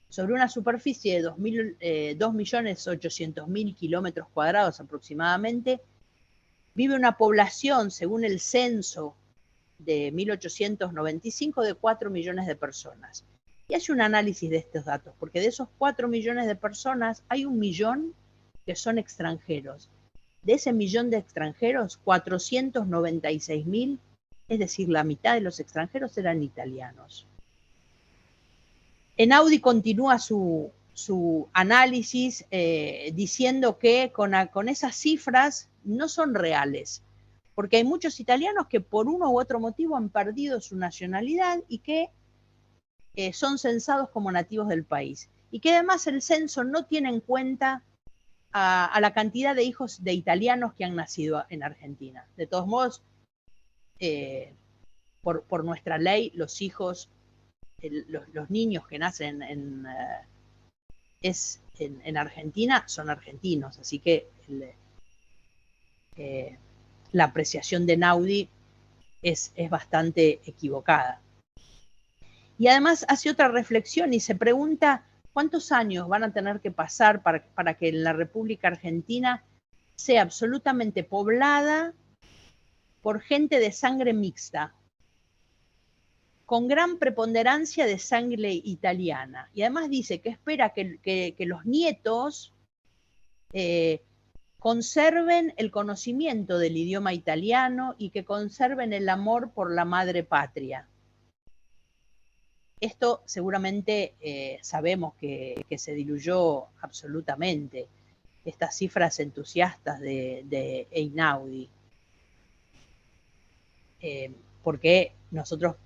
Sobre una superficie de 2.800.000 kilómetros cuadrados aproximadamente, vive una población, según el censo de 1895, de 4 millones de personas. Y hace un análisis de estos datos, porque de esos 4 millones de personas hay 1 millón que son extranjeros. De ese millón de extranjeros, 496.000, es decir, la mitad de los extranjeros eran italianos. Einaudi continúa su análisis diciendo que con esas cifras no son reales, porque hay muchos italianos que por uno u otro motivo han perdido su nacionalidad y que son censados como nativos del país. Y que además el censo no tiene en cuenta a la cantidad de hijos de italianos que han nacido en Argentina. De todos modos, por nuestra ley, los hijos, los niños que nacen en Argentina son argentinos, así que la apreciación de Einaudi es bastante equivocada. Y además hace otra reflexión y se pregunta cuántos años van a tener que pasar para que la República Argentina sea absolutamente poblada por gente de sangre mixta, con gran preponderancia de sangre italiana. Y además dice que espera que los nietos conserven el conocimiento del idioma italiano y que conserven el amor por la madre patria. Esto seguramente sabemos que se diluyó absolutamente. estas cifras entusiastas de Einaudi. Porque nosotros,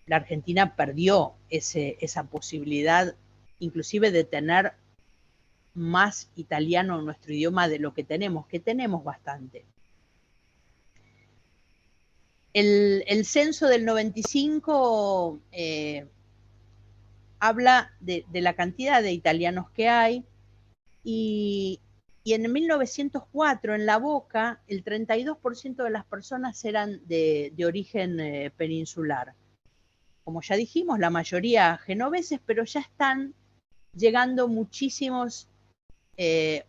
la Argentina perdió esa posibilidad inclusive de tener más italiano en nuestro idioma de lo que tenemos bastante. El censo del 95 habla de la cantidad de italianos que hay, y en 1904 en La Boca el 32% de las personas eran de origen peninsular. Como ya dijimos, la mayoría genoveses, pero ya están llegando muchísimos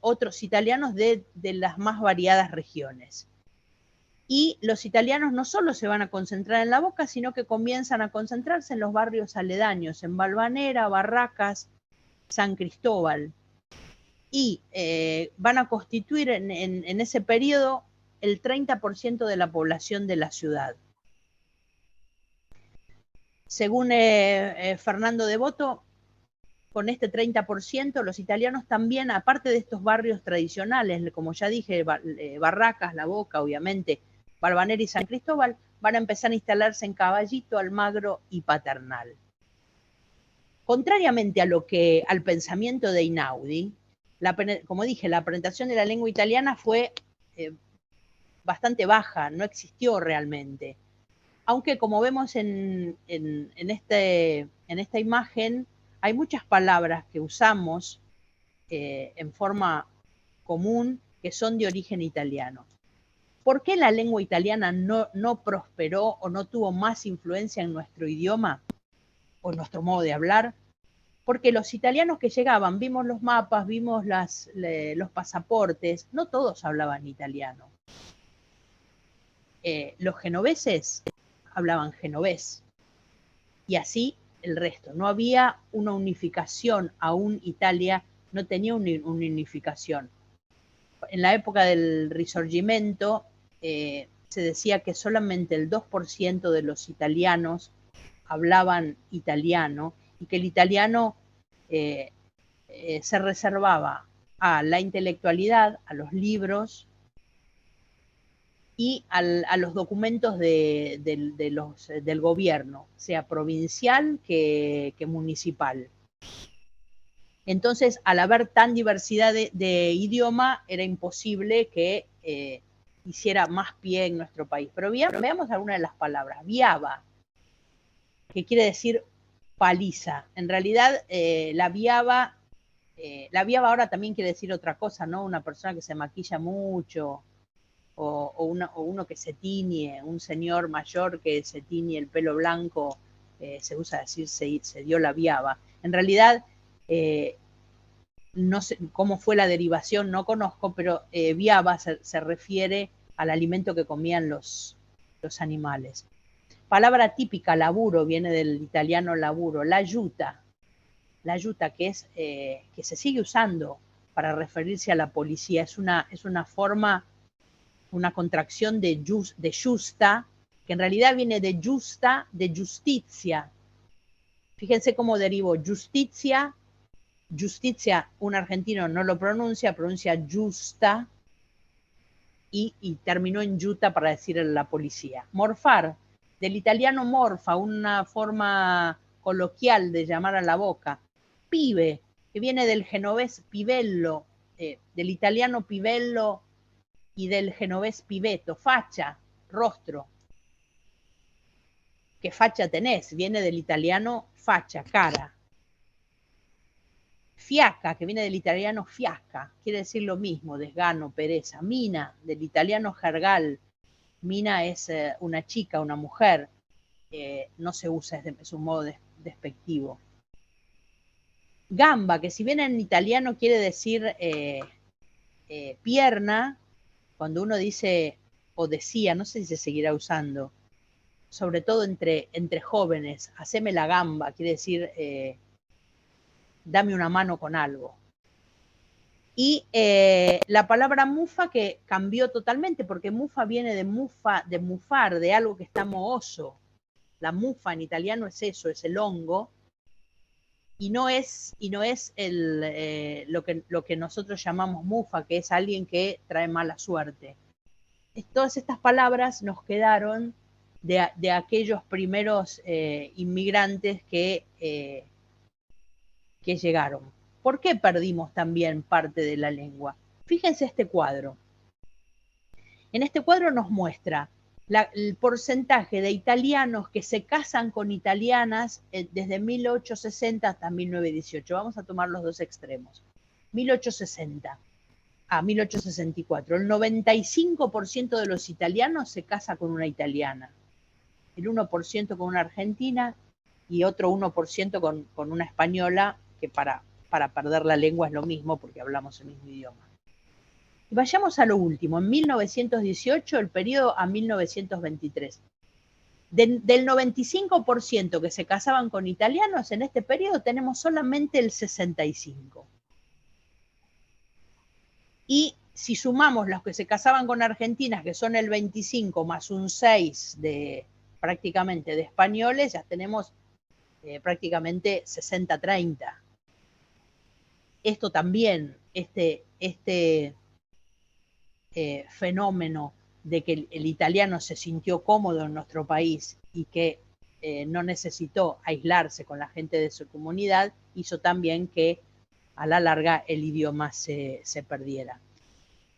otros italianos de las más variadas regiones. Y los italianos no solo se van a concentrar en La Boca, sino que comienzan a concentrarse en los barrios aledaños, en Valvanera, Barracas, San Cristóbal. Y van a constituir en ese periodo el 30% de la población de la ciudad. Según Fernando Devoto, con este 30%, los italianos también, aparte de estos barrios tradicionales, como ya dije, Barracas, La Boca, obviamente, Valvanera y San Cristóbal, van a empezar a instalarse en Caballito, Almagro y Paternal. Contrariamente al pensamiento de Einaudi, como dije, la penetración de la lengua italiana fue bastante baja, no existió realmente. Aunque como vemos en esta imagen, hay muchas palabras que usamos en forma común que son de origen italiano. ¿Por qué la lengua italiana no prosperó o no tuvo más influencia en nuestro idioma o en nuestro modo de hablar? Porque los italianos que llegaban, vimos los mapas, vimos los pasaportes, no todos hablaban italiano. Los genoveses hablaban genovés, y así el resto. No había una unificación, aún Italia no tenía una unificación. En la época del Risorgimento se decía que solamente el 2% de los italianos hablaban italiano, y que el italiano se reservaba a la intelectualidad, a los libros y a los documentos del gobierno, sea provincial que municipal. Entonces, al haber tan diversidad de idioma, era imposible que hiciera más pie en nuestro país. Pero veamos algunas de las palabras. Viaba, que quiere decir paliza. En realidad, la viaba ahora también quiere decir otra cosa, ¿no? Una persona que se maquilla mucho, o uno que se tiñe, un señor mayor que se tiñe el pelo blanco, se usa decir se dio la viaba. En realidad, no sé cómo fue la derivación, no conozco, pero viaba se refiere al alimento que comían los animales. Palabra típica, laburo, viene del italiano laburo. La yuta, que se sigue usando para referirse a la policía, es una forma, una contracción de justa, que en realidad viene de justa, de justicia. Fíjense cómo derivó justicia, un argentino no lo pronuncia justa, y terminó en yuta para decir la policía. Morfar, del italiano morfa, una forma coloquial de llamar a la boca. Pibe, que viene del genovés pivello, del italiano pivello y del genovés pibeto. Facha, rostro. ¿Qué facha tenés? Viene del italiano facha, cara. Fiaca, que viene del italiano fiasca, quiere decir lo mismo, desgano, pereza. Mina, del italiano jergal. Mina es una chica, una mujer. No se usa, es un modo despectivo. Gamba, que si bien en italiano quiere decir pierna, cuando uno dice o decía, no sé si se seguirá usando, sobre todo entre jóvenes, haceme la gamba, quiere decir dame una mano con algo. Y la palabra mufa, que cambió totalmente, porque mufa viene de mufar, de algo que está mohoso. La mufa en italiano es eso, es el hongo. y no es lo que nosotros llamamos mufa, que es alguien que trae mala suerte. Todas estas palabras nos quedaron de aquellos primeros inmigrantes que llegaron. ¿Por qué perdimos también parte de la lengua? Fíjense este cuadro. En este cuadro nos muestra el porcentaje de italianos que se casan con italianas desde 1860 hasta 1918. Vamos a tomar los dos extremos. 1860 a 1864. El 95% de los italianos se casa con una italiana. El 1% con una argentina y otro 1% con una española, que para perder la lengua es lo mismo porque hablamos el mismo idioma. Y vayamos a lo último, en 1918, el periodo a 1923. Del 95% que se casaban con italianos, en este periodo tenemos solamente el 65%. Y si sumamos los que se casaban con argentinas, que son el 25, más un 6 prácticamente de españoles, ya tenemos prácticamente 60-30. Esto también, este fenómeno de que el italiano se sintió cómodo en nuestro país y que no necesitó aislarse con la gente de su comunidad, hizo también que a la larga el idioma se perdiera.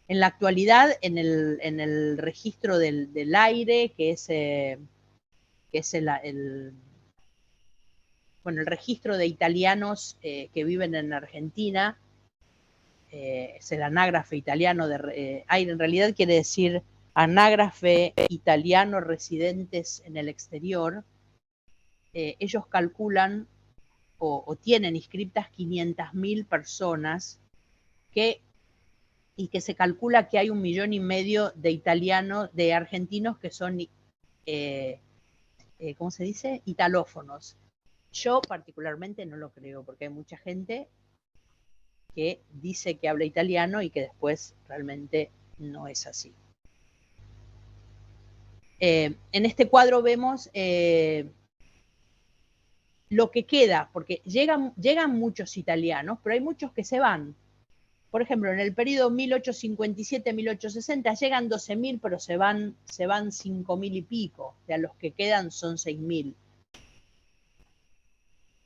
En la actualidad, en el registro del aire, que es el registro de italianos que viven en Argentina, es el anágrafe italiano de aire, en realidad quiere decir anágrafe italiano residentes en el exterior. Ellos calculan o tienen inscriptas 500.000 personas y que se calcula que hay 1,5 millones de italianos, de argentinos que son, ¿cómo se dice? Italófonos. Yo particularmente no lo creo, porque hay mucha gente que dice que habla italiano y que después realmente no es así. En este cuadro vemos lo que queda, porque llegan muchos italianos, pero hay muchos que se van. Por ejemplo, en el periodo 1857-1860 llegan 12.000, pero se van 5.000 y pico. O sea, los que quedan son 6.000.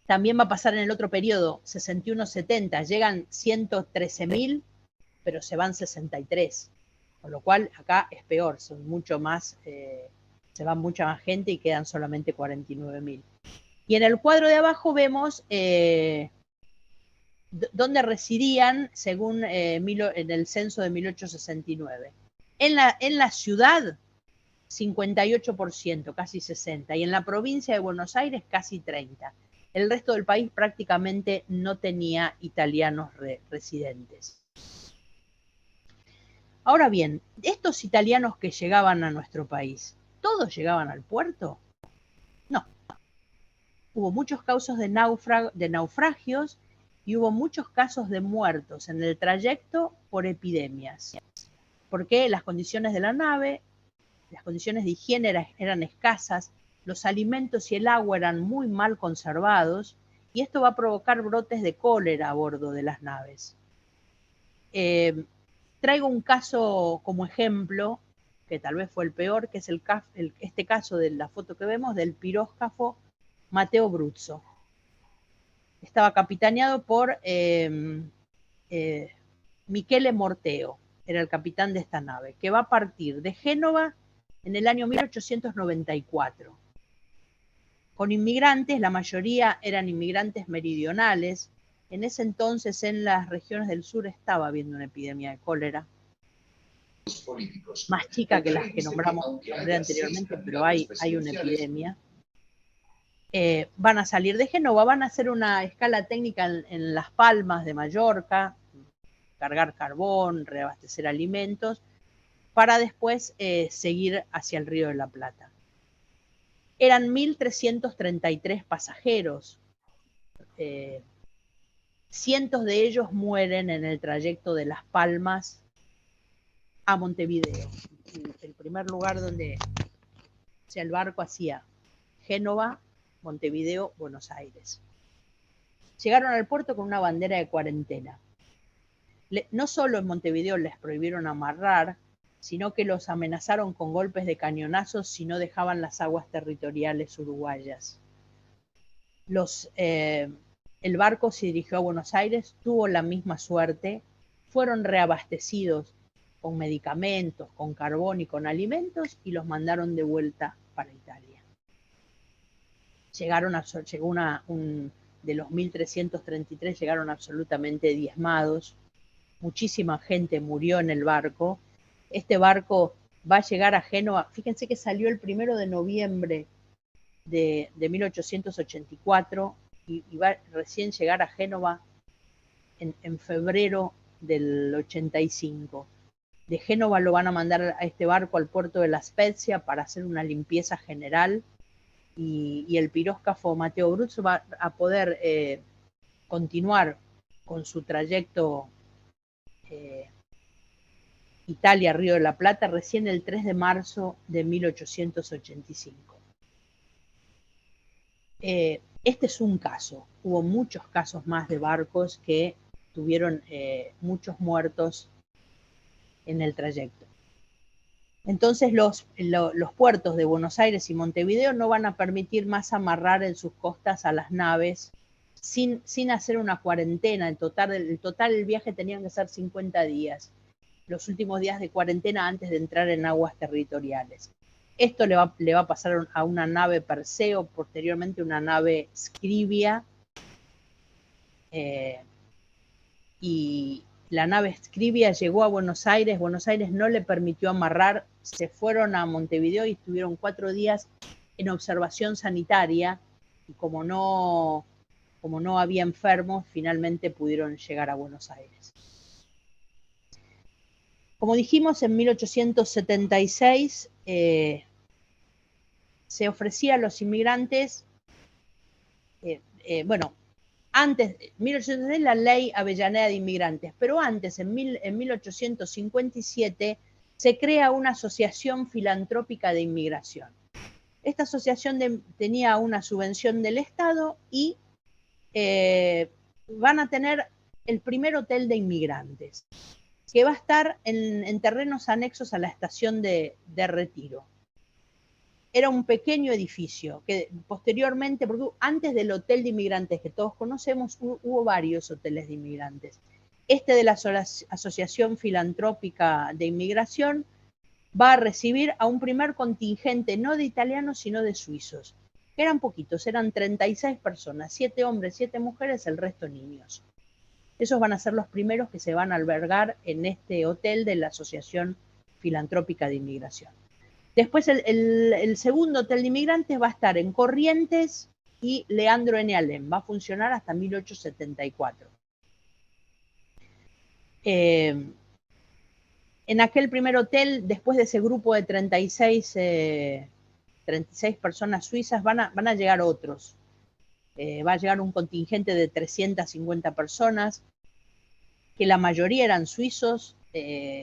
También va a pasar en el otro periodo, 61-70, llegan 113.000, pero se van 63. Con lo cual, acá es peor, son mucho más, se van mucha más gente y quedan solamente 49.000. Y en el cuadro de abajo vemos dónde residían según en el censo de 1869. En la ciudad, 58%, casi 60%, y en la provincia de Buenos Aires, casi 30%. El resto del país prácticamente no tenía italianos residentes. Ahora bien, estos italianos que llegaban a nuestro país, ¿todos llegaban al puerto? No. Hubo muchos casos de naufragios y hubo muchos casos de muertos en el trayecto por epidemias, porque las condiciones de la nave, las condiciones de higiene eran escasas, los alimentos y el agua eran muy mal conservados, y esto va a provocar brotes de cólera a bordo de las naves. Traigo un caso como ejemplo, que tal vez fue el peor, que es este caso de la foto que vemos del piróscafo Matteo Bruzzo. Estaba capitaneado por Michele Morteo, era el capitán de esta nave, que va a partir de Génova en el año 1894. Con inmigrantes, la mayoría eran inmigrantes meridionales. En ese entonces, en las regiones del sur estaba habiendo una epidemia de cólera, más chica que las que nombré anteriormente, pero hay una epidemia. Van a salir de Génova, van a hacer una escala técnica en Las Palmas de Mallorca, cargar carbón, reabastecer alimentos, para después seguir hacia el Río de la Plata. Eran 1.333 pasajeros. Cientos de ellos mueren en el trayecto de Las Palmas a Montevideo. El primer lugar donde el barco hacía Génova, Montevideo, Buenos Aires. llegaron al puerto con una bandera de cuarentena. No solo en Montevideo les prohibieron amarrar, sino que los amenazaron con golpes de cañonazos si no dejaban las aguas territoriales uruguayas. El barco se dirigió a Buenos Aires, tuvo la misma suerte, fueron reabastecidos con medicamentos, con carbón y con alimentos y los mandaron de vuelta para Italia. De los 1.333 llegaron absolutamente diezmados, muchísima gente murió en el barco. Este barco va a llegar a Génova, fíjense que salió el 1 de noviembre de 1884 y va a recién llegar a Génova en febrero del 85. De Génova lo van a mandar a este barco al puerto de La Spezia para hacer una limpieza general y el piróscafo Matteo Bruzzo va a poder continuar con su trayecto Italia-Río de la Plata recién el 3 de marzo de 1885. Este es un caso, hubo muchos casos más de barcos que tuvieron muchos muertos en el trayecto. Entonces los puertos de Buenos Aires y Montevideo no van a permitir más amarrar en sus costas a las naves sin hacer una cuarentena. El total del viaje tenían que ser 50 días, los últimos días de cuarentena antes de entrar en aguas territoriales. Esto le va a pasar a una nave Perseo, posteriormente una nave Scrivia, y la nave Scrivia llegó a Buenos Aires no le permitió amarrar, se fueron a Montevideo y estuvieron 4 días en observación sanitaria, y como no había enfermos, finalmente pudieron llegar a Buenos Aires. Como dijimos, en 1876 se ofrecía a los inmigrantes, antes, 1876 la ley Avellaneda de Inmigrantes, pero antes, en 1857, se crea una asociación filantrópica de inmigración. Esta asociación tenía una subvención del Estado y van a tener el primer hotel de inmigrantes, que va a estar en terrenos anexos a la estación de Retiro. Era un pequeño edificio que posteriormente, porque antes del hotel de inmigrantes que todos conocemos, hubo varios hoteles de inmigrantes. Este de la Asociación Filantrópica de Inmigración va a recibir a un primer contingente, no de italianos, sino de suizos. Eran poquitos, eran 36 personas, 7 hombres, 7 mujeres, el resto niños. Esos van a ser los primeros que se van a albergar en este hotel de la Asociación Filantrópica de Inmigración. Después el segundo hotel de inmigrantes va a estar en Corrientes y Leandro N. Alem. Va a funcionar hasta 1874. En aquel primer hotel, después de ese grupo de 36 personas suizas, van a llegar otros. Va a llegar un contingente de 350 personas, que la mayoría eran suizos,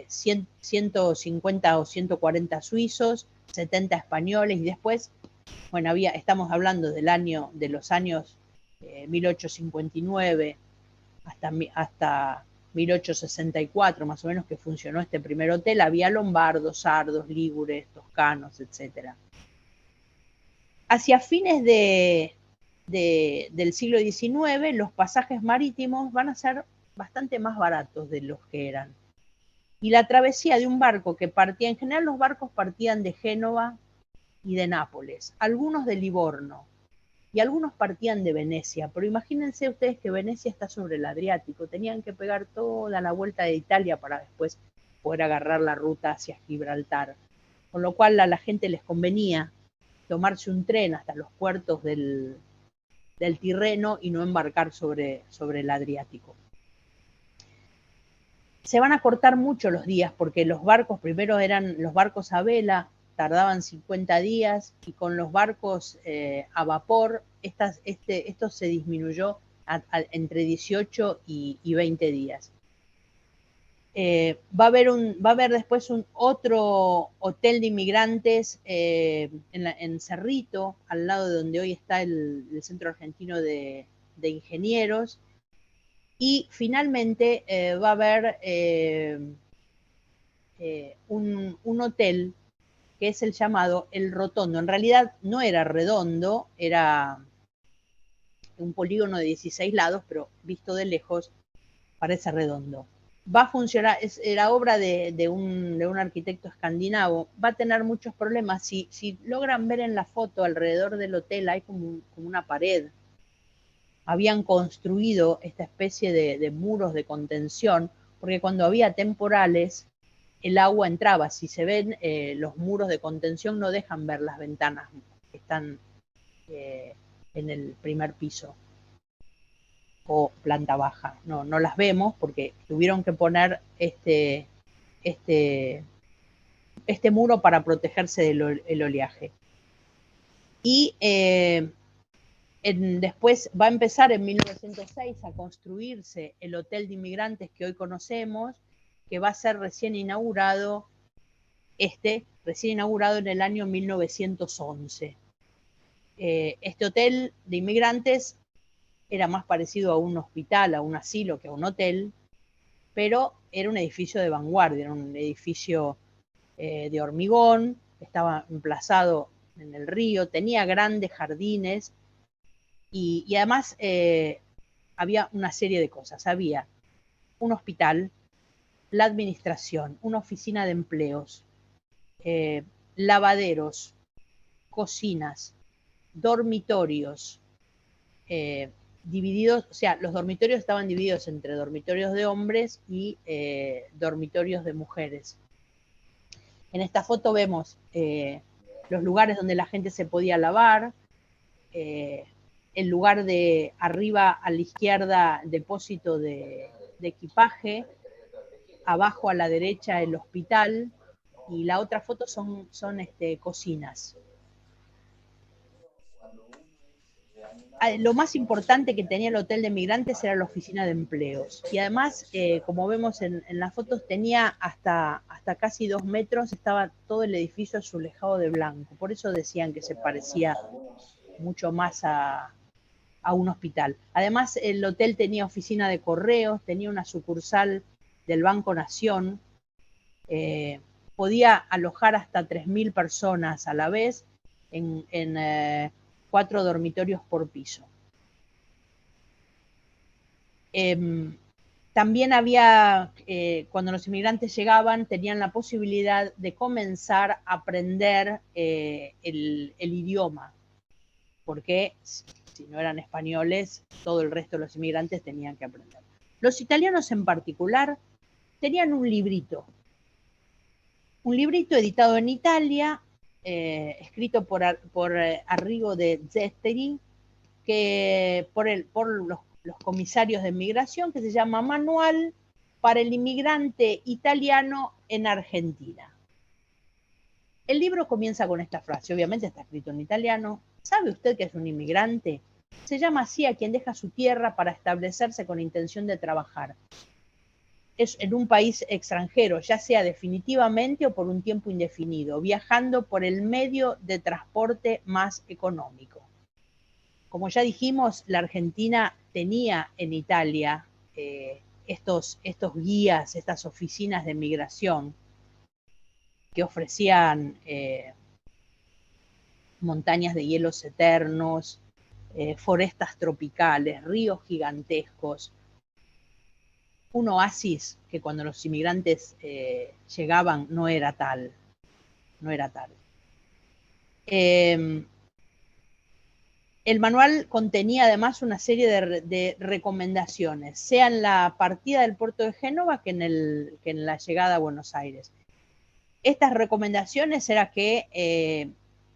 150 o 140 suizos, 70 españoles, y después, bueno, estamos hablando de los años 1859 hasta 1864, más o menos, que funcionó este primer hotel. Había lombardos, sardos, lígures, toscanos, etc. Hacia fines del siglo XIX, los pasajes marítimos van a ser bastante más baratos de los que eran. Y la travesía de un barco que partía, en general los barcos partían de Génova y de Nápoles, algunos de Livorno, y algunos partían de Venecia, pero imagínense ustedes que Venecia está sobre el Adriático, tenían que pegar toda la vuelta de Italia para después poder agarrar la ruta hacia Gibraltar, con lo cual a la gente les convenía tomarse un tren hasta los puertos del Tirreno y no embarcar sobre el Adriático. Se van a cortar mucho los días porque los barcos, primero eran los barcos a vela, tardaban 50 días, y con los barcos a vapor, esto se disminuyó entre 18 y 20 días. Va a haber después otro hotel de inmigrantes en Cerrito, al lado de donde hoy está el Centro Argentino de de ingenieros, y finalmente va a haber un hotel que es el llamado El Rotondo. En realidad no era redondo, era un polígono de 16 lados, pero visto de lejos parece redondo. Va a funcionar, es la obra de un arquitecto escandinavo, va a tener muchos problemas. Si logran ver en la foto, alrededor del hotel hay como una pared. Habían construido esta especie de muros de contención, porque cuando había temporales, el agua entraba. Si se ven, los muros de contención no dejan ver las ventanas que están en el primer piso o planta baja. No las vemos porque tuvieron que poner este muro para protegerse del oleaje. Y después va a empezar en 1906 a construirse el hotel de inmigrantes que hoy conocemos, que va a ser recién inaugurado en el año 1911. Este hotel de inmigrantes era más parecido a un hospital, a un asilo, que a un hotel, pero era un edificio de vanguardia, era un edificio de hormigón, estaba emplazado en el río, tenía grandes jardines y además había una serie de cosas. Había un hospital, la administración, una oficina de empleos, lavaderos, cocinas, dormitorios, divididos, o sea, los dormitorios estaban divididos entre dormitorios de hombres y dormitorios de mujeres. En esta foto vemos los lugares donde la gente se podía lavar, el lugar de arriba a la izquierda, depósito de equipaje, abajo a la derecha el hospital, y la otra foto son cocinas. Lo más importante que tenía el hotel de migrantes era la oficina de empleos. Y además, como vemos en las fotos, tenía hasta casi 2 metros, estaba todo el edificio azulejado de blanco. Por eso decían que se parecía mucho más a un hospital. Además, el hotel tenía oficina de correos, tenía una sucursal del Banco Nación, podía alojar hasta 3.000 personas a la vez en 4 dormitorios por piso. También había, cuando los inmigrantes llegaban, tenían la posibilidad de comenzar a aprender el idioma, porque si no eran españoles, todo el resto de los inmigrantes tenían que aprender. Los italianos en particular tenían un librito editado en Italia, escrito por Arrigo de Zetteri, que por los comisarios de migración, que se llama Manual para el inmigrante italiano en Argentina. El libro comienza con esta frase, obviamente está escrito en italiano. ¿Sabe usted que es un inmigrante? Se llama así a quien deja su tierra para establecerse con intención de trabajar. Es en un país extranjero, ya sea definitivamente o por un tiempo indefinido, viajando por el medio de transporte más económico. Como ya dijimos, la Argentina tenía en Italia estos guías, estas oficinas de migración que ofrecían montañas de hielos eternos, forestas tropicales, ríos gigantescos, un oasis que cuando los inmigrantes llegaban no era tal. El manual contenía además una serie de recomendaciones, sea en la partida del puerto de Génova que en la llegada a Buenos Aires. Estas recomendaciones era que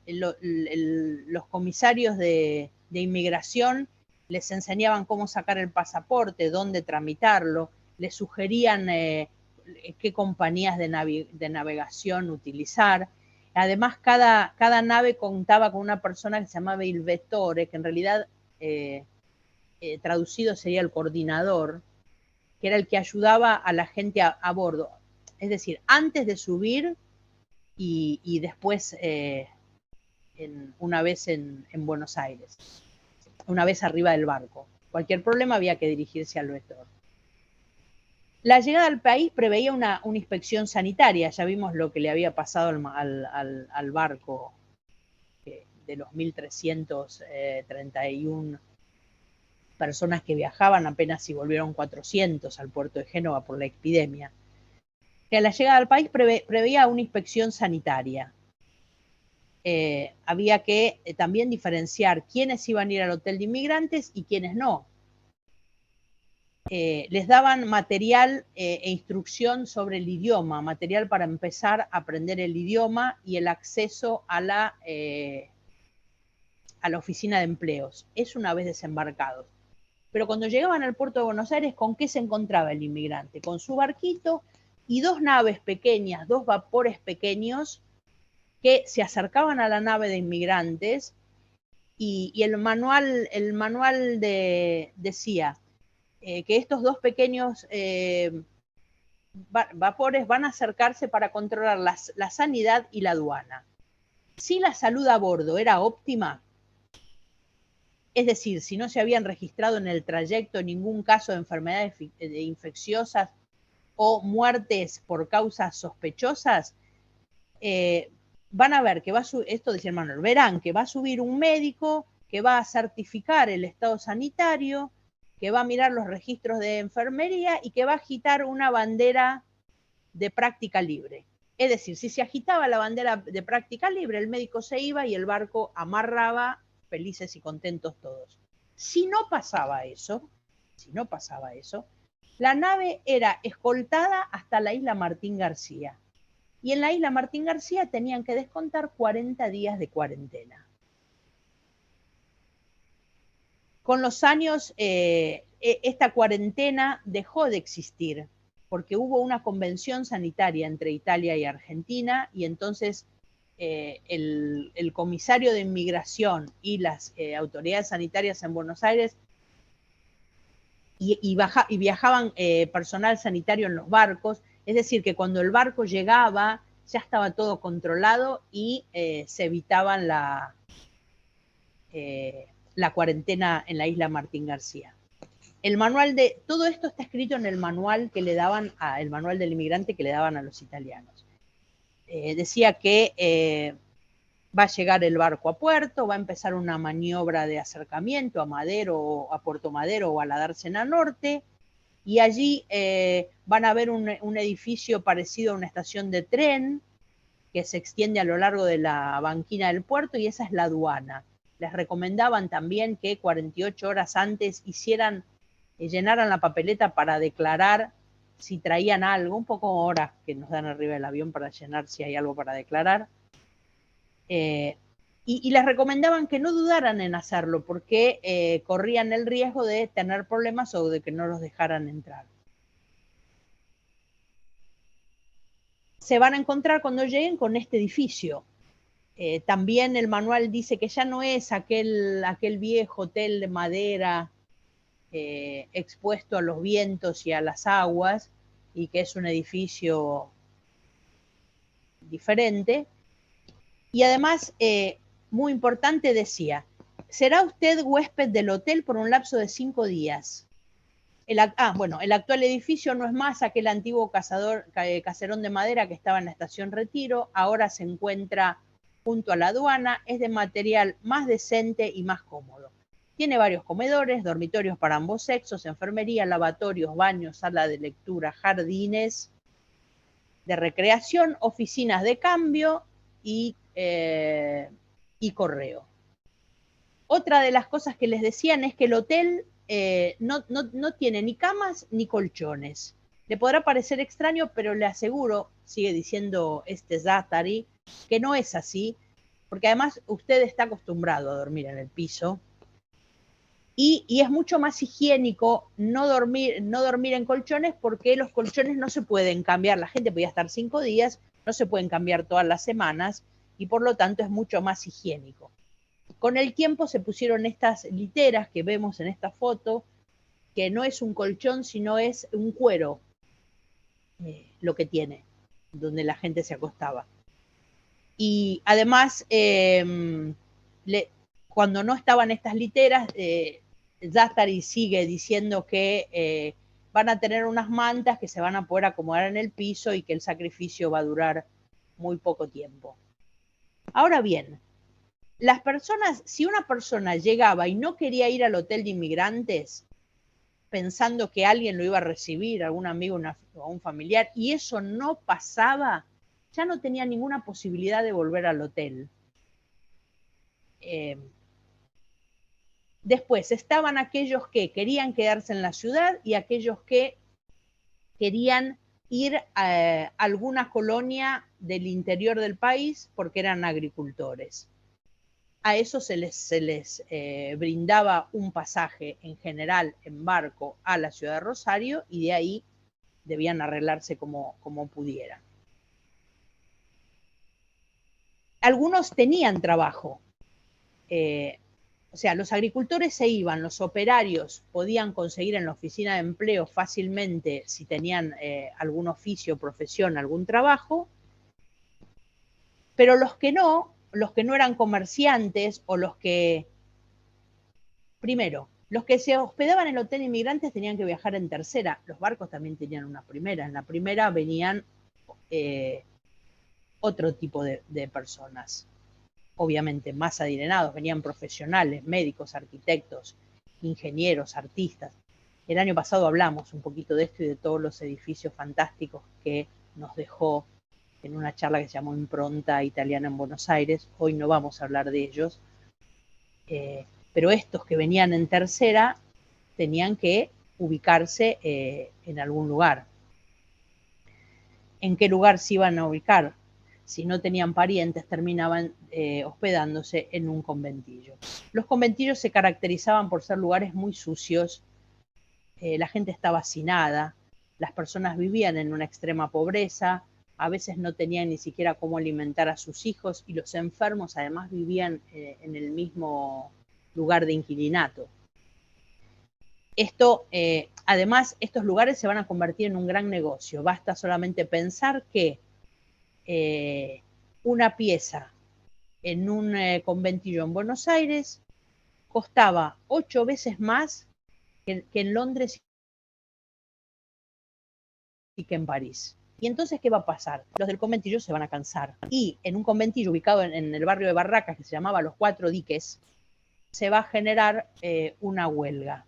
los comisarios de inmigración les enseñaban cómo sacar el pasaporte, dónde tramitarlo, les sugerían qué compañías de navegación utilizar. Además, cada nave contaba con una persona que se llamaba il vettore, que en realidad traducido sería el coordinador, que era el que ayudaba a la gente a bordo. Es decir, antes de subir y después una vez en Buenos Aires, una vez arriba del barco. cualquier problema había que dirigirse al vetor. La llegada al país preveía una inspección sanitaria, ya vimos lo que le había pasado al barco de los 1.331 personas que viajaban, apenas si volvieron 400 al puerto de Génova por la epidemia. Que a la llegada al país preveía una inspección sanitaria. Había que también diferenciar quiénes iban a ir al hotel de inmigrantes y quiénes no. Les daban material e instrucción sobre el idioma, material para empezar a aprender el idioma y el acceso a la oficina de empleos. Es una vez desembarcados. Pero cuando llegaban al puerto de Buenos Aires, ¿con qué se encontraba el inmigrante? Con su barquito y dos naves pequeñas, dos vapores pequeños que se acercaban a la nave de inmigrantes y el manual decía que estos dos pequeños vapores van a acercarse para controlar la sanidad y la aduana. Si la salud a bordo era óptima, es decir, si no se habían registrado en el trayecto ningún caso de enfermedades infecciosas o muertes por causas sospechosas, van a ver que esto decía el manual, verán que va a subir un médico que va a certificar el estado sanitario, que va a mirar los registros de enfermería y que va a agitar una bandera de práctica libre. Es decir, si se agitaba la bandera de práctica libre, el médico se iba y el barco amarraba, felices y contentos todos. Si no pasaba eso, la nave era escoltada hasta la isla Martín García. Y en la isla Martín García tenían que descontar 40 días de cuarentena. Con los años, esta cuarentena dejó de existir, porque hubo una convención sanitaria entre Italia y Argentina, y entonces el comisario de inmigración y las autoridades sanitarias en Buenos Aires y viajaban personal sanitario en los barcos, es decir, que cuando el barco llegaba ya estaba todo controlado y se evitaban la cuarentena en la isla Martín García. El manual todo esto está escrito en el manual que le daban el manual del inmigrante que le daban a los italianos. Decía que va a llegar el barco a puerto, va a empezar una maniobra de acercamiento a Puerto Madero o a la Dársena Norte, y allí van a ver un edificio parecido a una estación de tren que se extiende a lo largo de la banquina del puerto, y esa es la aduana. Les recomendaban también que 48 horas antes llenaran la papeleta para declarar si traían algo, un poco horas que nos dan arriba del avión para llenar si hay algo para declarar. Y les recomendaban que no dudaran en hacerlo porque corrían el riesgo de tener problemas o de que no los dejaran entrar. Se van a encontrar cuando lleguen con este edificio. También el manual dice que ya no es aquel viejo hotel de madera expuesto a los vientos y a las aguas, y que es un edificio diferente. Y además, muy importante, decía, será usted huésped del hotel por un lapso de 5 días. El actual edificio no es más aquel antiguo caserón de madera que estaba en la estación Retiro, ahora se encuentra junto a la aduana, es de material más decente y más cómodo. Tiene varios comedores, dormitorios para ambos sexos, enfermería, lavatorios, baños, sala de lectura, jardines de recreación, oficinas de cambio y correo. Otra de las cosas que les decían es que el hotel no tiene ni camas ni colchones. Le podrá parecer extraño, pero le aseguro, sigue diciendo Zattari, que no es así, porque además usted está acostumbrado a dormir en el piso y es mucho más higiénico no dormir en colchones, porque los colchones no se pueden cambiar. La gente podía estar 5 días, no se pueden cambiar todas las semanas y por lo tanto es mucho más higiénico. Con el tiempo se pusieron estas literas que vemos en esta foto, que no es un colchón, sino es un cuero, lo que tiene, donde la gente se acostaba. Y además, cuando no estaban estas literas, Zattari sigue diciendo que van a tener unas mantas que se van a poder acomodar en el piso y que el sacrificio va a durar muy poco tiempo. Ahora bien, las personas, si una persona llegaba y no quería ir al hotel de inmigrantes, pensando que alguien lo iba a recibir, algún amigo o un familiar, y eso no pasaba, ya no tenía ninguna posibilidad de volver al hotel. Después estaban aquellos que querían quedarse en la ciudad y aquellos que querían ir a alguna colonia del interior del país porque eran agricultores. A eso se les brindaba un pasaje en general en barco a la ciudad de Rosario y de ahí debían arreglarse como pudieran. Algunos tenían trabajo. O sea, los agricultores se iban, los operarios podían conseguir en la oficina de empleo fácilmente si tenían algún oficio, profesión, algún trabajo, pero los que no eran comerciantes o los que, primero, los que se hospedaban en el hotel de inmigrantes tenían que viajar en tercera, los barcos también tenían una primera, en la primera venían otro tipo de personas, obviamente más adinerados, venían profesionales, médicos, arquitectos, ingenieros, artistas. El año pasado hablamos un poquito de esto y de todos los edificios fantásticos que nos dejó en una charla que se llamó Impronta Italiana en Buenos Aires. Hoy no vamos a hablar de ellos, pero estos que venían en tercera tenían que ubicarse en algún lugar. ¿En qué lugar se iban a ubicar? Si no tenían parientes, terminaban hospedándose en un conventillo. Los conventillos se caracterizaban por ser lugares muy sucios, la gente estaba hacinada, las personas vivían en una extrema pobreza, a veces no tenían ni siquiera cómo alimentar a sus hijos y los enfermos además vivían en el mismo lugar de inquilinato. Esto, además, estos lugares se van a convertir en un gran negocio. Basta solamente pensar que una pieza en un conventillo en Buenos Aires costaba 8 veces más que en Londres y que en París. Y entonces, ¿qué va a pasar? Los del conventillo se van a cansar. Y en un conventillo ubicado en el barrio de Barracas, que se llamaba Los Cuatro Diques, se va a generar una huelga.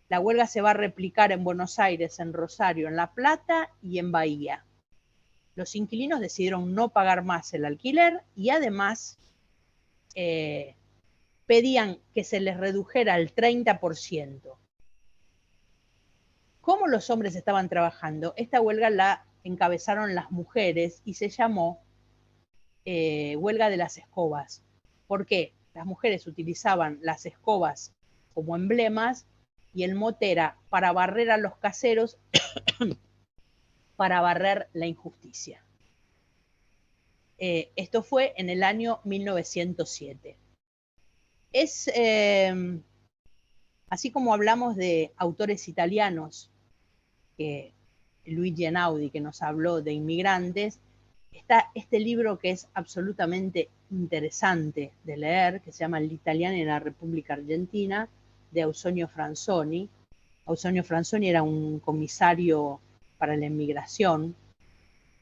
La huelga se va a replicar en Buenos Aires, en Rosario, en La Plata y en Bahía. Los inquilinos decidieron no pagar más el alquiler y además pedían que se les redujera el 30%. ¿Cómo los hombres estaban trabajando? Esta huelga la encabezaron las mujeres y se llamó huelga de las escobas. ¿Por qué? Las mujeres utilizaban las escobas como emblemas y el mote era para barrer a los caseros, para barrer la injusticia. Esto fue en el año 1907. Es, así como hablamos de autores italianos, que Luigi Einaudi, que nos habló de inmigrantes, está este libro que es absolutamente interesante de leer, que se llama Gli italiani en la República Argentina, de Ausonio Franzoni. Ausonio Franzoni era un comisario para la inmigración,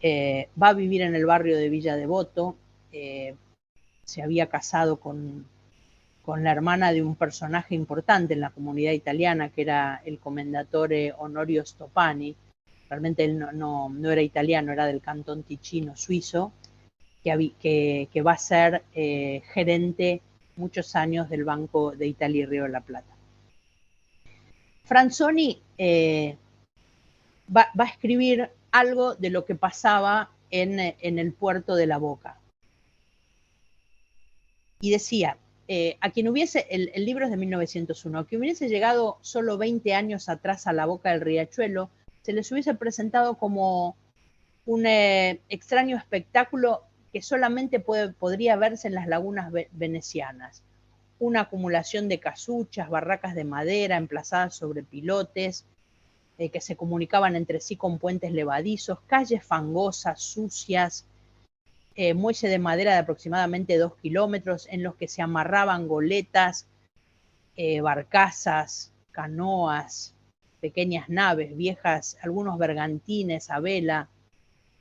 va a vivir en el barrio de Villa Devoto, se había casado con la hermana de un personaje importante en la comunidad italiana, que era el commendatore Onorio Stoppani. Realmente él no era italiano, era del cantón Ticino, suizo, que va a ser gerente muchos años del Banco de Italia y Río de la Plata. Franzoni va a escribir algo de lo que pasaba en el puerto de La Boca. Y decía, a quien hubiese, el libro es de 1901, a quien hubiese llegado solo 20 años atrás a La Boca del Riachuelo, se les hubiese presentado como un extraño espectáculo que solamente podría verse en las lagunas venecianas. Una acumulación de casuchas, barracas de madera emplazadas sobre pilotes, que se comunicaban entre sí con puentes levadizos, calles fangosas, sucias, muelle de madera de aproximadamente 2 kilómetros en los que se amarraban goletas, barcazas, canoas, pequeñas naves viejas, algunos bergantines a vela,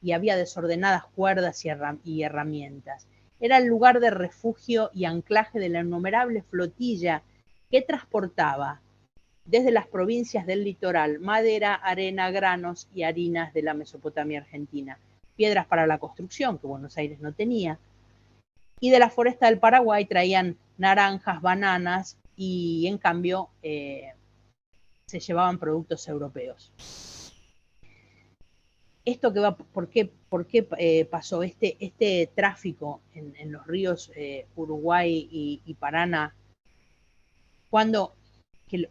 y había desordenadas cuerdas y herramientas. Era el lugar de refugio y anclaje de la innumerable flotilla que transportaba desde las provincias del litoral madera, arena, granos y harinas de la Mesopotamia argentina, piedras para la construcción, que Buenos Aires no tenía, y de la foresta del Paraguay traían naranjas, bananas, y en cambio se llevaban productos europeos. Esto que va, ¿por qué pasó este tráfico en los ríos Uruguay y Paraná? Cuando, que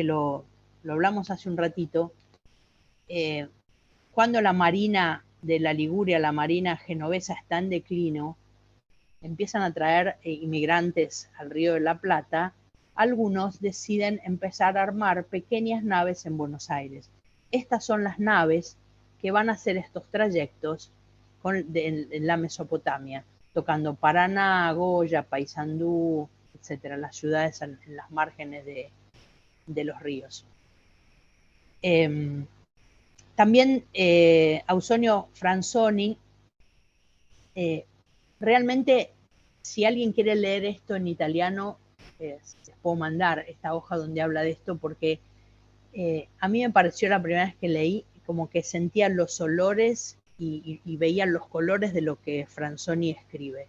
lo hablamos hace un ratito, cuando la marina de la Liguria, la marina genovesa, está en declino, empiezan a traer inmigrantes al Río de la Plata. Algunos deciden empezar a armar pequeñas naves en Buenos Aires. Estas son las naves que van a hacer estos trayectos en la Mesopotamia, tocando Paraná, Goya, Paysandú, etcétera, las ciudades en las márgenes de los ríos. También Ausonio Franzoni, realmente, si alguien quiere leer esto en italiano, les puedo mandar esta hoja donde habla de esto, porque a mí me pareció la primera vez que leí como que sentía los olores y veía los colores de lo que Franzoni escribe.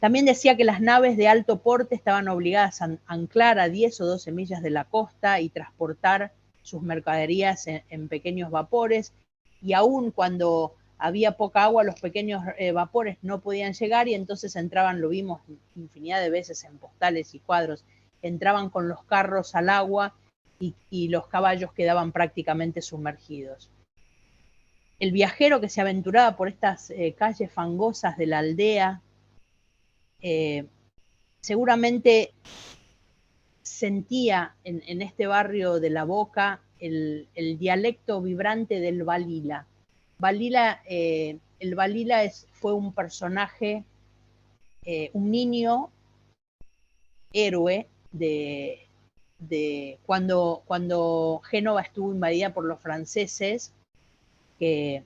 También decía que las naves de alto porte estaban obligadas a anclar a 10 o 12 millas de la costa y transportar sus mercaderías en pequeños vapores, y aún cuando había poca agua, los pequeños vapores no podían llegar, y entonces entraban, lo vimos infinidad de veces en postales y cuadros, entraban con los carros al agua y los caballos quedaban prácticamente sumergidos. El viajero que se aventuraba por estas calles fangosas de la aldea seguramente sentía en este barrio de La Boca el dialecto vibrante del Balila. El Balila fue un personaje, un niño héroe de cuando Génova estuvo invadida por los franceses, que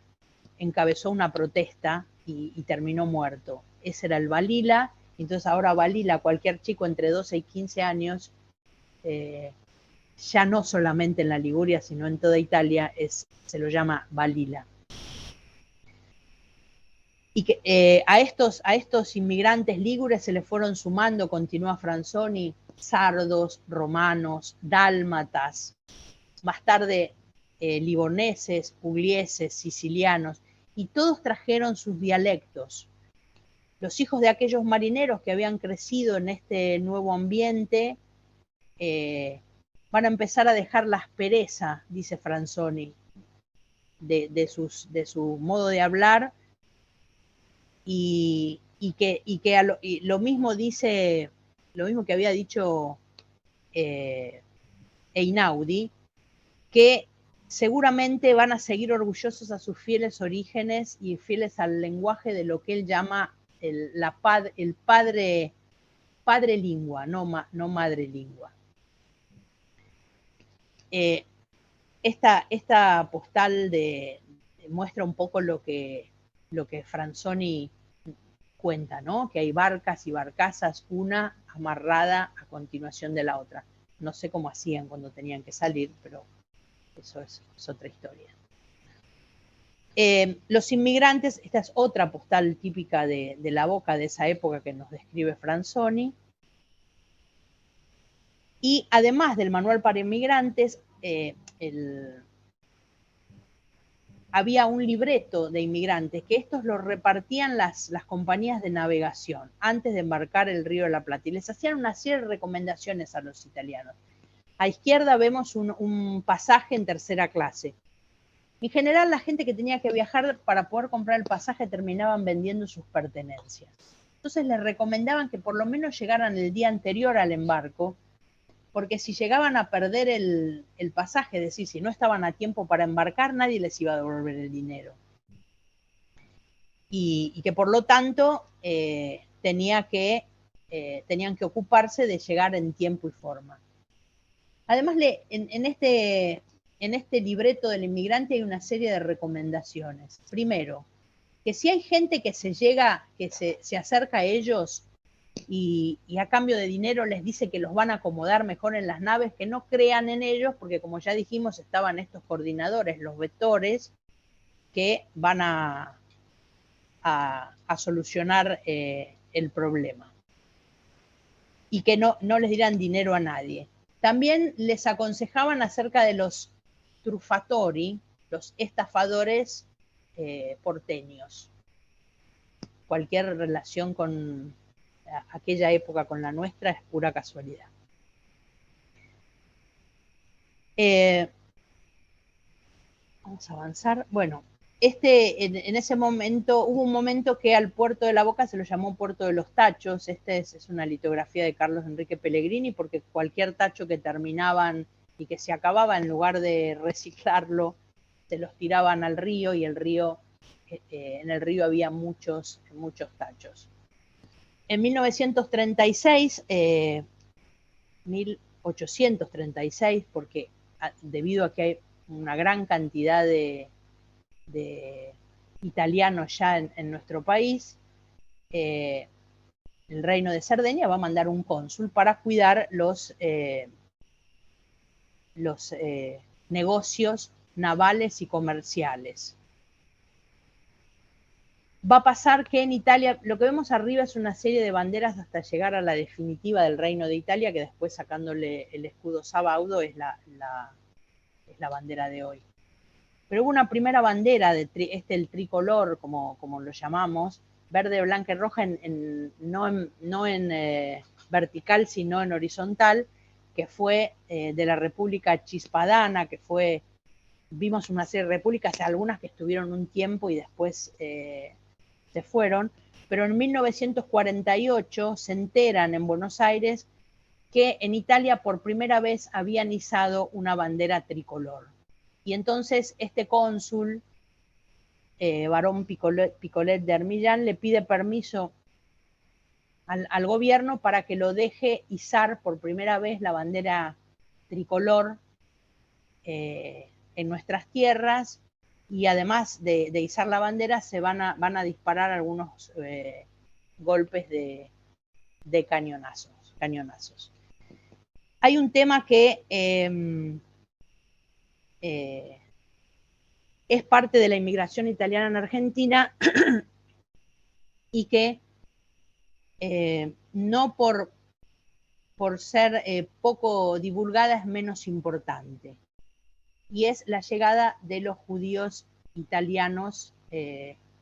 encabezó una protesta y terminó muerto. Ese era el Balila. Entonces ahora Balila, cualquier chico entre 12 y 15 años, ya no solamente en la Liguria, sino en toda Italia, se lo llama Balila. Y que a estos inmigrantes ligures se le fueron sumando, continúa Franzoni, sardos, romanos, dálmatas, más tarde livoneses, puglieses, sicilianos, y todos trajeron sus dialectos. Los hijos de aquellos marineros que habían crecido en este nuevo ambiente van a empezar a dejar la aspereza, dice Franzoni, de su modo de hablar, y lo mismo dice, lo mismo que había dicho Einaudi, que seguramente van a seguir orgullosos a sus fieles orígenes y fieles al lenguaje de lo que él llama el padre lingua, no madre lingua. Esta postal muestra un poco lo que Franzoni cuenta, ¿no? Que hay barcas y barcazas, una amarrada a continuación de la otra. No sé cómo hacían cuando tenían que salir, pero eso es otra historia. Los inmigrantes, esta es otra postal típica de La Boca de esa época que nos describe Franzoni. Y además del manual para inmigrantes, había un libreto de inmigrantes, que estos lo repartían las compañías de navegación antes de embarcar el Río de la Plata, y les hacían una serie de recomendaciones a los italianos. A izquierda vemos un pasaje en tercera clase. En general, la gente que tenía que viajar para poder comprar el pasaje terminaban vendiendo sus pertenencias. Entonces les recomendaban que por lo menos llegaran el día anterior al embarco, porque si llegaban a perder el pasaje, es decir, si no estaban a tiempo para embarcar, nadie les iba a devolver el dinero. Y que por lo tanto tenía que tenían que ocuparse de llegar en tiempo y forma. Además, en este libreto del inmigrante hay una serie de recomendaciones. Primero, que si hay gente que se acerca a ellos y a cambio de dinero les dice que los van a acomodar mejor en las naves, que no crean en ellos, porque como ya dijimos, estaban estos coordinadores, los vectores, que van a solucionar el problema. Y que no les dirán dinero a nadie. También les aconsejaban acerca de los trufatori, los estafadores porteños. Cualquier relación con aquella época con la nuestra es pura casualidad. Vamos a avanzar. Bueno, en ese momento, hubo un momento que al puerto de La Boca se lo llamó Puerto de los Tachos. Es una litografía de Carlos Enrique Pellegrini, porque cualquier tacho que terminaban y que se acababa, en lugar de reciclarlo, se los tiraban al río, y en el río había muchos tachos. En 1836, porque debido a que hay una gran cantidad de italianos ya en nuestro país, el reino de Cerdeña va a mandar un cónsul para cuidar los negocios navales y comerciales. Va a pasar que en Italia, lo que vemos arriba es una serie de banderas hasta llegar a la definitiva del Reino de Italia, que después, sacándole el escudo sabaudo, es la bandera de hoy. Pero hubo una primera bandera, el tricolor, como lo llamamos, verde, blanca y roja, no en vertical, sino en horizontal, que fue de la República Chispadana, vimos una serie de repúblicas, algunas que estuvieron un tiempo y después se fueron, pero en 1948 se enteran en Buenos Aires que en Italia por primera vez habían izado una bandera tricolor. Y entonces este cónsul, Barón Picolet de Armillán, le pide permiso al gobierno para que lo deje izar por primera vez la bandera tricolor en nuestras tierras, y además de izar la bandera se van a disparar algunos golpes de cañonazos. Hay un tema que es parte de la inmigración italiana en Argentina y que no por ser poco divulgada es menos importante, y es la llegada de los judíos italianos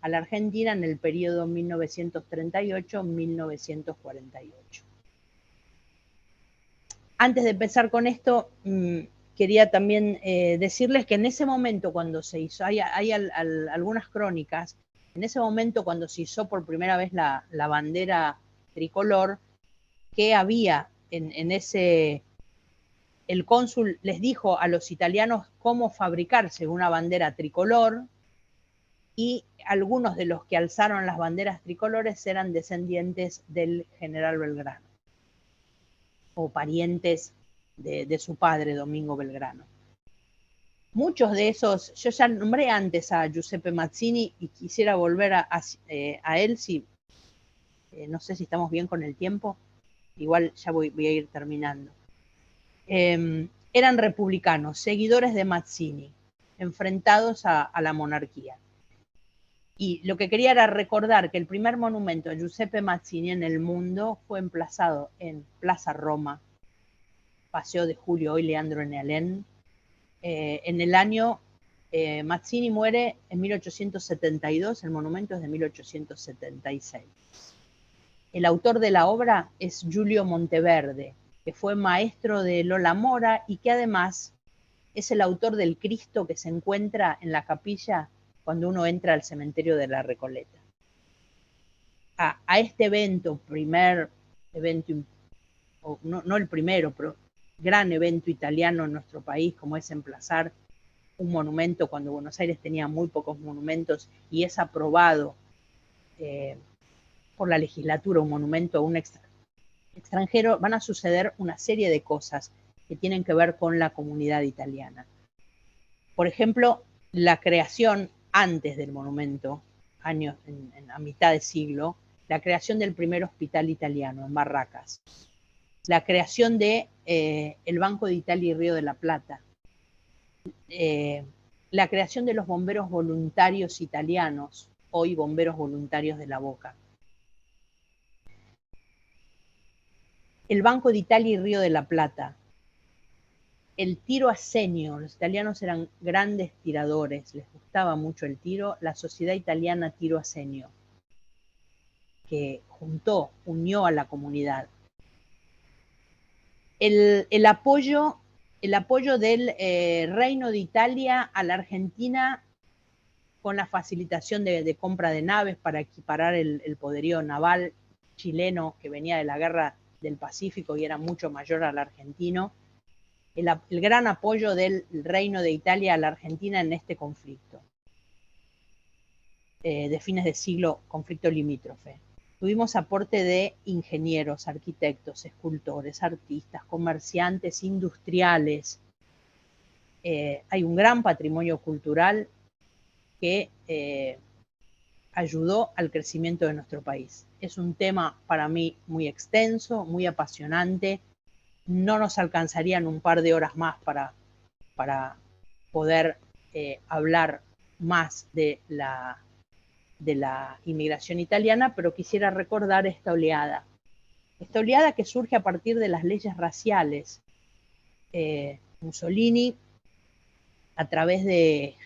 a la Argentina en el periodo 1938-1948. Antes de empezar con esto, quería también decirles que en ese momento, cuando se hizo, hay algunas crónicas, en ese momento cuando se izó por primera vez la bandera tricolor, que había el cónsul les dijo a los italianos cómo fabricarse una bandera tricolor, y algunos de los que alzaron las banderas tricolores eran descendientes del general Belgrano, o parientes de su padre, Domingo Belgrano. Muchos de esos, yo ya nombré antes a Giuseppe Mazzini y quisiera volver a él, no sé si estamos bien con el tiempo, igual ya voy a ir terminando. Eran republicanos, seguidores de Mazzini, enfrentados a la monarquía. Y lo que quería era recordar que el primer monumento a Giuseppe Mazzini en el mundo fue emplazado en Plaza Roma, Paseo de Julio, hoy Leandro N. Alem. En el año, Mazzini muere en 1872, el monumento es de 1876. El autor de la obra es Giulio Monteverde, que fue maestro de Lola Mora y que además es el autor del Cristo que se encuentra en la capilla cuando uno entra al cementerio de la Recoleta. A este evento, primer evento, no el primero, pero gran evento italiano en nuestro país, como es emplazar un monumento cuando Buenos Aires tenía muy pocos monumentos y es aprobado por la legislatura un monumento extranjero van a suceder una serie de cosas que tienen que ver con la comunidad italiana. Por ejemplo, la creación antes del monumento, años a mitad de siglo, la creación del primer hospital italiano en Barracas, la creación de el Banco de Italia y Río de la Plata, la creación de los bomberos voluntarios italianos, hoy bomberos voluntarios de la Boca, el Banco de Italia y Río de la Plata, el tiro a senio. Los italianos eran grandes tiradores, les gustaba mucho el tiro, la Sociedad Italiana Tiro a Senio, que unió a la comunidad. El apoyo del Reino de Italia a la Argentina con la facilitación de compra de naves para equiparar el poderío naval chileno que venía de la guerra del Pacífico y era mucho mayor al argentino, el gran apoyo del Reino de Italia a la Argentina en este conflicto, de fines de siglo, conflicto limítrofe. Tuvimos aporte de ingenieros, arquitectos, escultores, artistas, comerciantes, industriales. Hay un gran patrimonio cultural que ayudó al crecimiento de nuestro país. Es un tema para mí muy extenso, muy apasionante. No nos alcanzarían un par de horas más para poder hablar más de la inmigración italiana, pero quisiera recordar esta oleada que surge a partir de las leyes raciales. Mussolini, a través de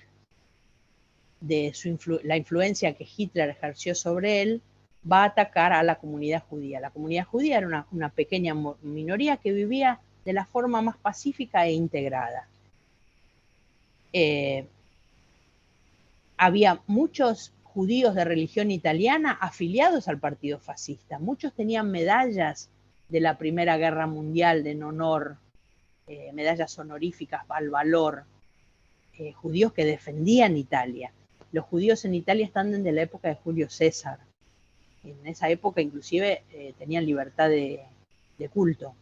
la influencia que Hitler ejerció sobre él, va a atacar a la comunidad judía. La comunidad judía era una pequeña minoría que vivía de la forma más pacífica e integrada. Había muchos judíos de religión italiana afiliados al partido fascista. Muchos tenían medallas de la Primera Guerra Mundial en honor, medallas honoríficas al valor, judíos que defendían Italia. Los judíos en Italia están desde la época de Julio César. En esa época inclusive tenían libertad de culto.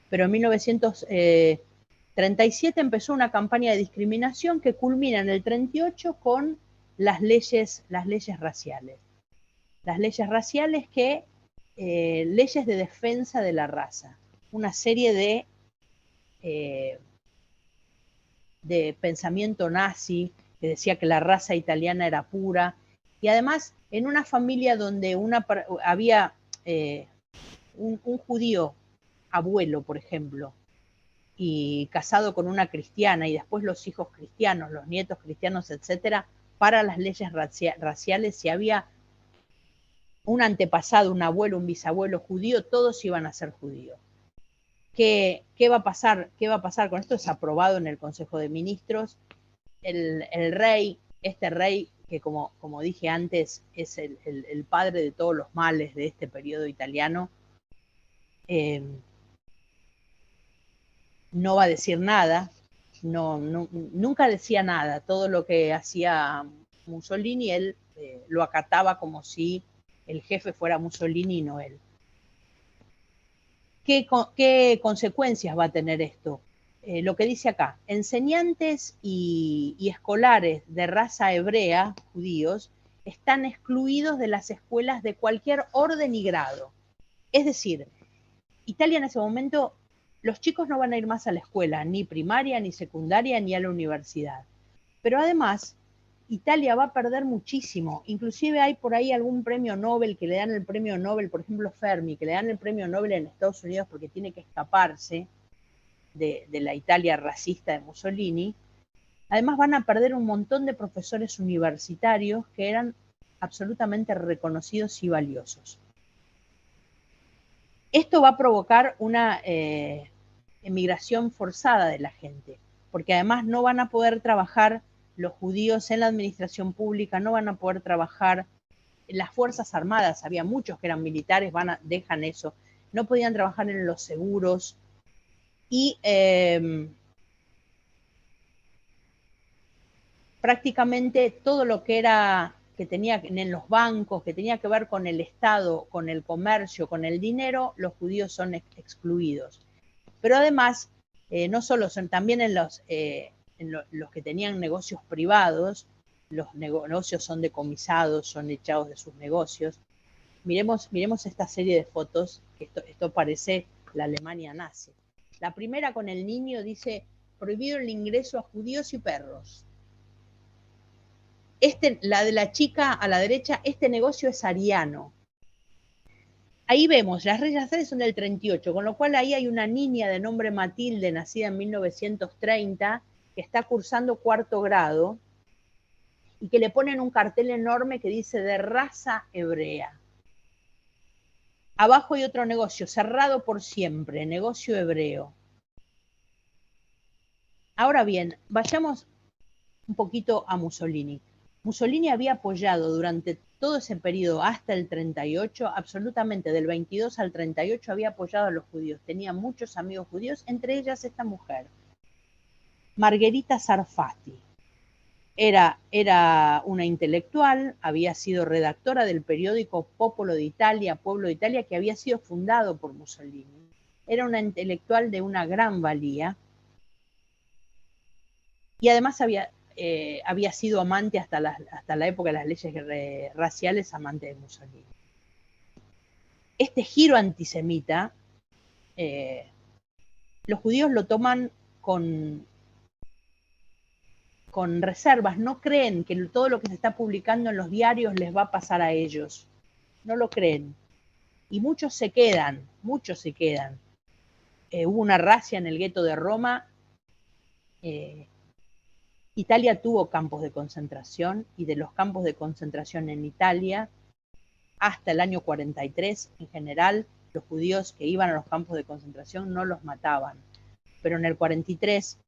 Pero en 1937 empezó una campaña de discriminación que culmina en el 38 con las leyes raciales. Las leyes raciales leyes de defensa de la raza. Una serie de pensamiento nazi que decía que la raza italiana era pura, y además en una familia donde había un judío abuelo, por ejemplo, y casado con una cristiana, y después los hijos cristianos, los nietos cristianos, etcétera, para las leyes raciales, si había un antepasado, un abuelo, un bisabuelo judío, todos iban a ser judíos. ¿Qué va a pasar? ¿Qué va a pasar con esto? Es aprobado en el Consejo de Ministros. El rey, este rey que como dije antes, es el padre de todos los males de este periodo italiano, no va a decir nada, nunca decía nada. Todo lo que hacía Mussolini, él lo acataba como si el jefe fuera Mussolini y no él. ¿Qué consecuencias va a tener esto? Lo que dice acá, enseñantes y escolares de raza hebrea, judíos, están excluidos de las escuelas de cualquier orden y grado. Es decir, Italia en ese momento, los chicos no van a ir más a la escuela, ni primaria, ni secundaria, ni a la universidad. Pero además, Italia va a perder muchísimo. Inclusive hay por ahí algún premio Nobel que le dan el premio Nobel, por ejemplo Fermi, que le dan el premio Nobel en Estados Unidos porque tiene que escaparse de la Italia racista de Mussolini. Además van a perder un montón de profesores universitarios que eran absolutamente reconocidos y valiosos. Esto va a provocar una emigración forzada de la gente, porque además no van a poder trabajar los judíos en la administración pública, no van a poder trabajar en las Fuerzas Armadas, había muchos que eran militares, dejan eso, no podían trabajar en los seguros, y prácticamente todo lo que era que tenía en los bancos, que tenía que ver con el Estado, con el comercio, con el dinero, los judíos son excluidos. Pero además, no solo son, también en los que tenían negocios privados, los negocios son decomisados, son echados de sus negocios. Miremos esta serie de fotos, que esto parece la Alemania nazi. La primera con el niño dice, prohibido el ingreso a judíos y perros. La de la chica a la derecha, este negocio es ariano. Ahí vemos, las Reyes Azares son del 38, con lo cual ahí hay una niña de nombre Matilde, nacida en 1930, que está cursando 4º grado, y que le ponen un cartel enorme que dice de raza hebrea. Abajo hay otro negocio, cerrado por siempre, negocio hebreo. Ahora bien, vayamos un poquito a Mussolini. Mussolini había apoyado durante todo ese periodo hasta el 38, absolutamente del 22 al 38 había apoyado a los judíos. Tenía muchos amigos judíos, entre ellas esta mujer, Margherita Sarfatti. Era una intelectual, había sido redactora del periódico Popolo d'Italia, Pueblo de Italia, que había sido fundado por Mussolini. Era una intelectual de una gran valía y además había sido amante hasta la época de las leyes raciales, amante de Mussolini. Este giro antisemita, los judíos lo toman con reservas, no creen que todo lo que se está publicando en los diarios les va a pasar a ellos, no lo creen. Y muchos se quedan. Hubo una razzia en el gueto de Roma. Italia tuvo campos de concentración, y de los campos de concentración en Italia, hasta el año 43, en general, los judíos que iban a los campos de concentración no los mataban. Pero en el 43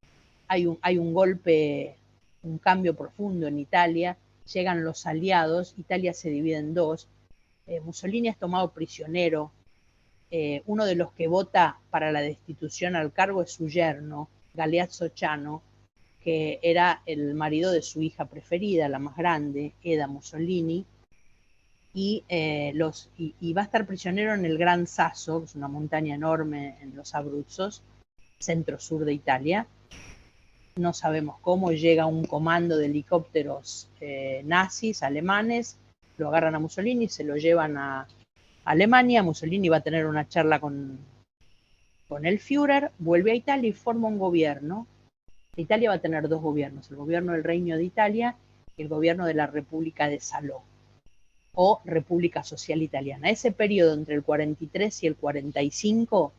hay un golpe, un cambio profundo en Italia, llegan los aliados, Italia se divide en dos, Mussolini es tomado prisionero, uno de los que vota para la destitución al cargo es su yerno, Galeazzo Ciano, que era el marido de su hija preferida, la más grande, Eda Mussolini, y va a estar prisionero en el Gran Sasso, que es una montaña enorme en los Abruzzos, centro-sur de Italia. No sabemos cómo, llega un comando de helicópteros nazis, alemanes, lo agarran a Mussolini, se lo llevan a Alemania. Mussolini va a tener una charla con el Führer, vuelve a Italia y forma un gobierno. Italia va a tener dos gobiernos, el gobierno del Reino de Italia y el gobierno de la República de Salò, o República Social Italiana. Ese periodo entre el 43 y el 45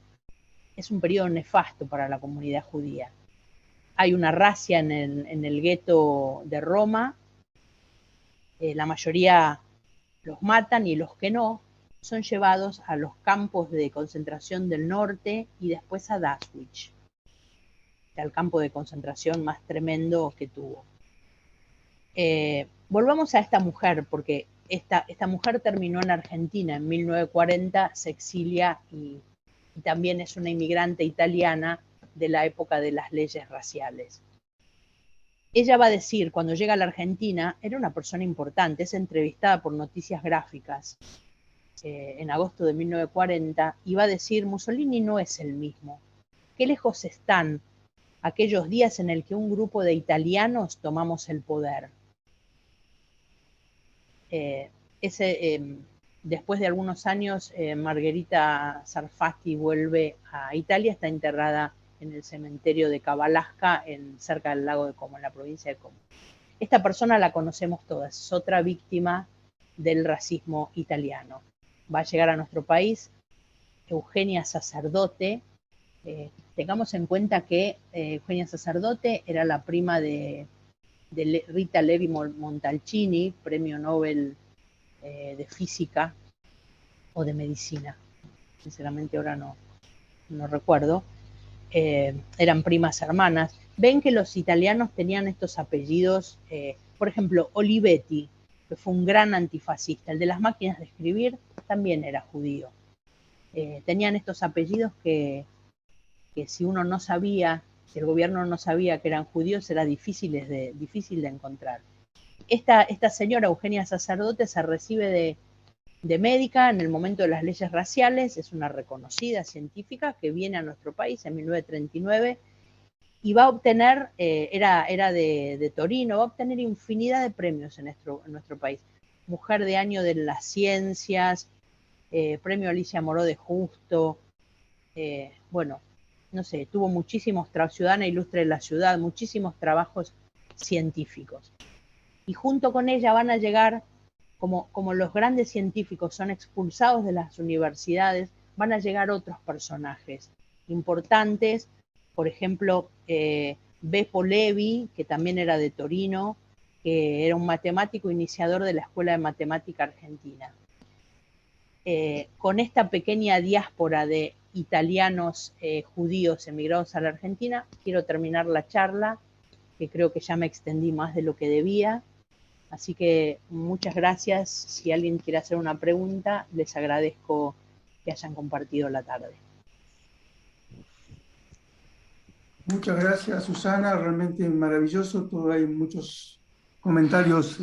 es un periodo nefasto para la comunidad judía. Hay una razzia en el gueto de Roma, la mayoría los matan y los que no son llevados a los campos de concentración del norte y después a Auschwitz, al campo de concentración más tremendo que tuvo. Volvamos a esta mujer, porque esta mujer terminó en Argentina en 1940, se exilia y también es una inmigrante italiana de la época de las leyes raciales. Ella va a decir, cuando llega a la Argentina, era una persona importante, es entrevistada por Noticias Gráficas en agosto de 1940, y va a decir, Mussolini no es el mismo. Qué lejos están aquellos días en el que un grupo de italianos tomamos el poder. Después de algunos años, Margherita Sarfatti vuelve a Italia, está enterrada en el cementerio de Cavallasca, cerca del lago de Como, en la provincia de Como. Esta persona la conocemos todas, es otra víctima del racismo italiano. Va a llegar a nuestro país Eugenia Sacerdote. Tengamos en cuenta que Eugenia Sacerdote era la prima de Rita Levi Montalcini, premio Nobel de física o de medicina. Sinceramente ahora no recuerdo. Eran primas hermanas. Ven que los italianos tenían estos apellidos, por ejemplo, Olivetti, que fue un gran antifascista, el de las máquinas de escribir, también era judío. Tenían estos apellidos que si uno no sabía, si el gobierno no sabía que eran judíos, era difícil de encontrar. esta señora Eugenia Sacerdote se recibe de médica en el momento de las leyes raciales, es una reconocida científica que viene a nuestro país en 1939 y va a obtener, era de Torino, va a obtener infinidad de premios en nuestro país. Mujer de Año de las Ciencias, premio Alicia Moró de Justo, bueno, no sé, tuvo muchísimos ciudadana ilustre de la ciudad, muchísimos trabajos científicos. Y junto con ella van a llegar, como los grandes científicos son expulsados de las universidades, van a llegar otros personajes importantes, por ejemplo, Beppo Levi, que también era de Torino, que era un matemático iniciador de la Escuela de Matemática Argentina. Con esta pequeña diáspora de italianos judíos emigrados a la Argentina, quiero terminar la charla, que creo que ya me extendí más de lo que debía. Así que muchas gracias. Si alguien quiere hacer una pregunta, les agradezco que hayan compartido la tarde.
Muchas gracias, Susana. Realmente maravilloso. Hay muchos comentarios